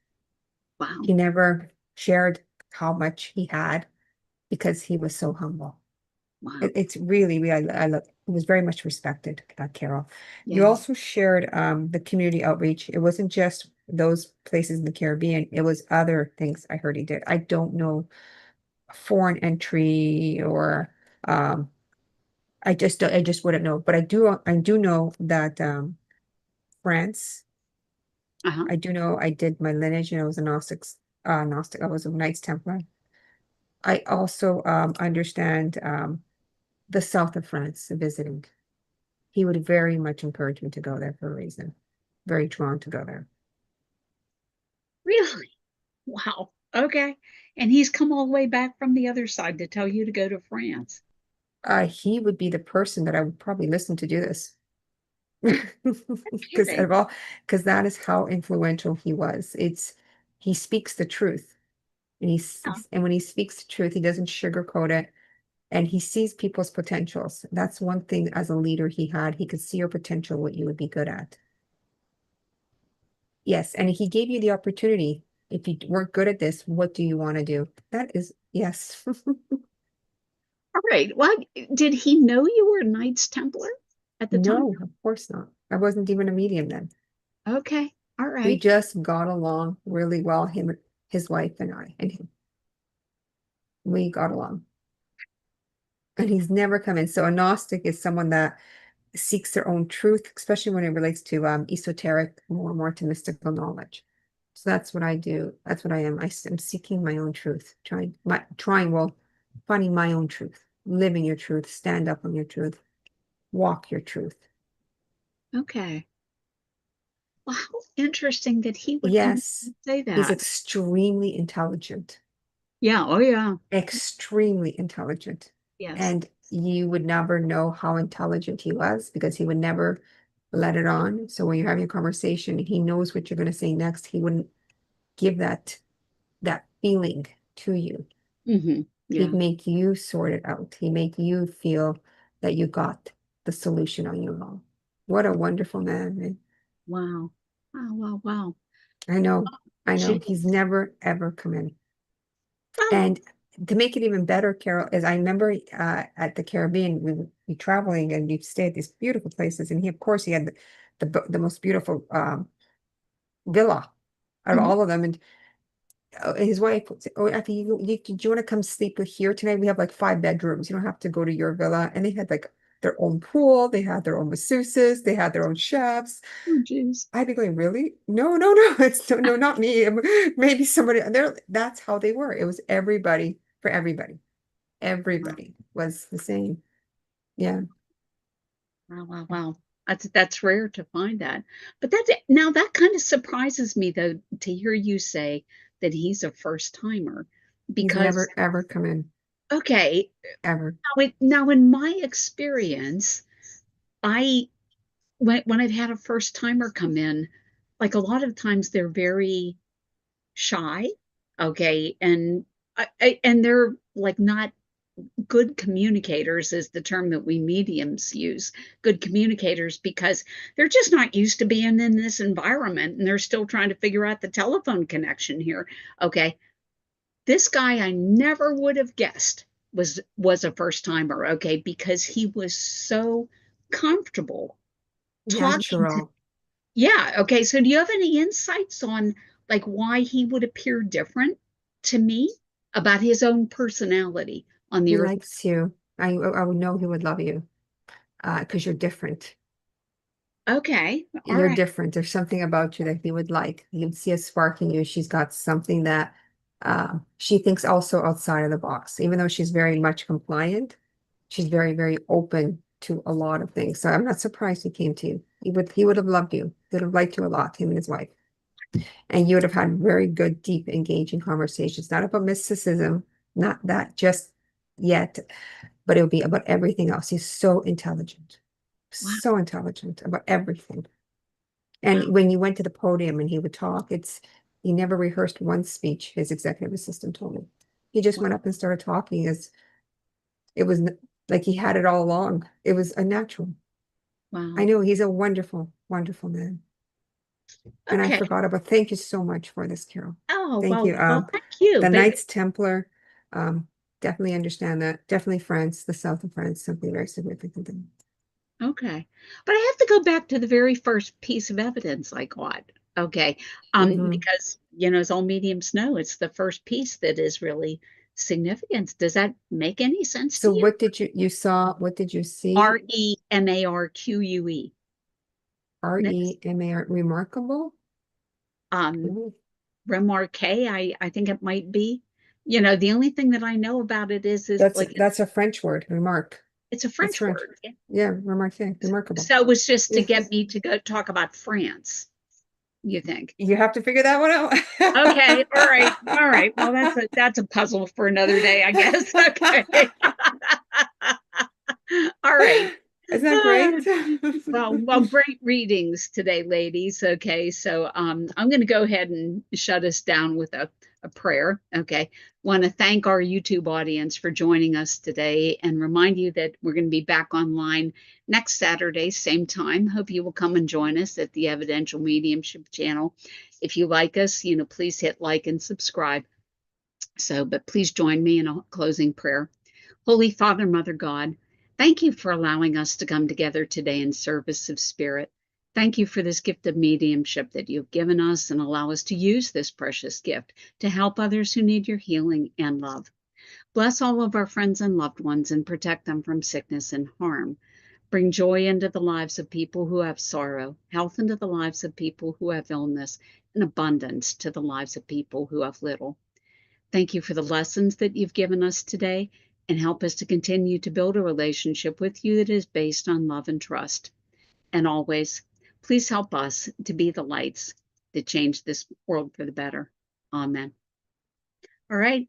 Wow. He never shared how much he had because he was so humble. Wow. It's really, I love, it was very much respected, Carol. You Yeah. also shared the community outreach. It wasn't just those places in the Caribbean, it was other things I heard he did. I don't know foreign entry or I just wouldn't know. But I do know that France, Uh-huh. I do know I did my lineage, I was a Gnostic, I was a Knights Templar. I also understand the south of France visiting. He would very much encourage me to go there for a reason. Very drawn to go there. Really? Wow. Okay. And he's come all the way back from the other side to tell you to go to France. He would be the person that I would probably listen to do this. Because Kidding. that is how influential he was. He speaks the truth. And Yeah. and when he speaks the truth, he doesn't sugarcoat it. And he sees people's potentials. That's one thing as a leader he had. He could see your potential, what you would be good at. Yes, and he gave you the opportunity. If you weren't good at this, what do you want to do? That is, yes. All right. Well, did he know you were a Knights Templar at the time? No, of course not. I wasn't even a medium then. Okay. All We right. just got along really well, his wife and I, and him. We got along. And he's never come in. So a Gnostic is someone that seeks their own truth, especially when it relates to esoteric, more to mystical knowledge. So that's what I do. That's what I am. I'm seeking my own truth, finding my own truth, living your truth, stand up on your truth, walk your truth. Okay. Well, how interesting that he would come Yes, and say he's that. extremely intelligent, Yeah. Oh, yeah. extremely intelligent. Yes. And you would never know how intelligent he was because he would never let it on. So when you're having a conversation, he knows what you're going to say next. He wouldn't give that feeling to you. Hmm. He'd Yeah. make you sort it out. He'd make you feel that you got the solution on your own. What a wonderful man. Wow. Wow. Wow. Wow. I know. I know. He's Jeez. never, ever come in. Oh, And to make it even better, Carol, is I remember at the Caribbean, we would be traveling and you'd stay at these beautiful places. And of course, he had the most beautiful villa out of mhm. all of them. And his wife would say, "Oh, Effie, do you want to come sleep here tonight? We have like 5 bedrooms. You don't have to go to your villa." And they had like their own pool, they had their own masseuses, they had their own chefs. Oh, jeez. I'd be going, really? No, no, no, no, not me. Maybe somebody there. That's how they were. It was everybody for everybody. Wow. Everybody was the same. Yeah. Wow. Wow. Wow. That's rare to find that. But that's it. Now that kind of surprises me though to hear you say that he's a first timer He's because never ever come in. okay, Ever. now in my experience, I when I've had a first timer come in, like a lot of times they're very shy, okay, and and they're like not good communicators is the term that we mediums use, good communicators, because they're just not used to being in this environment and they're still trying to figure out the telephone connection here. Okay. This guy I never would have guessed was a first timer, okay, because he was so comfortable talking to. Natural. Yeah, okay. So do you have any insights on like why he would appear different to me about his own personality on the He earth? likes you. I would know he would love you because you're different. Okay, all You're right. different. There's something about you that he would like. You'd see a spark in you. She's got something that she thinks also outside of the box. Even though she's very much compliant, she's very, very open to a lot of things. So I'm not surprised he came to you. He would have loved you. He would have liked you a lot, him and his wife. And you would have had very good, deep, engaging conversations, not about mysticism, not that just yet, but it would be about everything else. He's Wow, so intelligent about everything. wow, And when you went to the podium and he would talk, he never rehearsed one speech, his executive assistant told me. He just wow, went up and started talking as it was like he had it all along. It was a natural. I wow. know he's a wonderful, wonderful man. And I Okay. forgot about, thank you so much for this, Carol. Oh, Thank you. well, thank you. The But Knights Templar, definitely understand that. Definitely France, the south of France, something very significant. okay. But I have to go back to the very first piece of evidence I got. Okay. Mhm. Because, as all mediums know, it's the first piece that is really significant. Does that make any sense to So you? what did you saw? What did you see? Remarque. Remar, remarkable? Um, Mhm. Remarque, I think it might be. The only thing that I know about it is like That's a French word, remark. it's a It's French French. word. Yeah, remarque, remarkable. So it was just to Yeah. get me to go talk about France, you think? You have to figure that one Okay, all right, out. all right. Well, that's a puzzle for another day, I guess. Okay. All right. Isn't that Uh, great? well, great readings today, ladies. Okay, so I'm going to go ahead and shut us down with a prayer. Okay, want to thank our YouTube audience for joining us today and remind you that we're going to be back online next Saturday, same time. Hope you will come and join us at the Evidential Mediumship channel. If you like us, please hit like and subscribe. So, but please join me in a closing prayer. Holy Father, Mother God, thank you for allowing us to come together today in service of spirit. Thank you for this gift of mediumship that you've given us and allow us to use this precious gift to help others who need your healing and love. Bless all of our friends and loved ones and protect them from sickness and harm. Bring joy into the lives of people who have sorrow, health into the lives of people who have illness, and abundance to the lives of people who have little. Thank you for the lessons that you've given us today and help us to continue to build a relationship with you that is based on love and trust. And always, please help us to be the lights that change this world for the better. Amen. All right.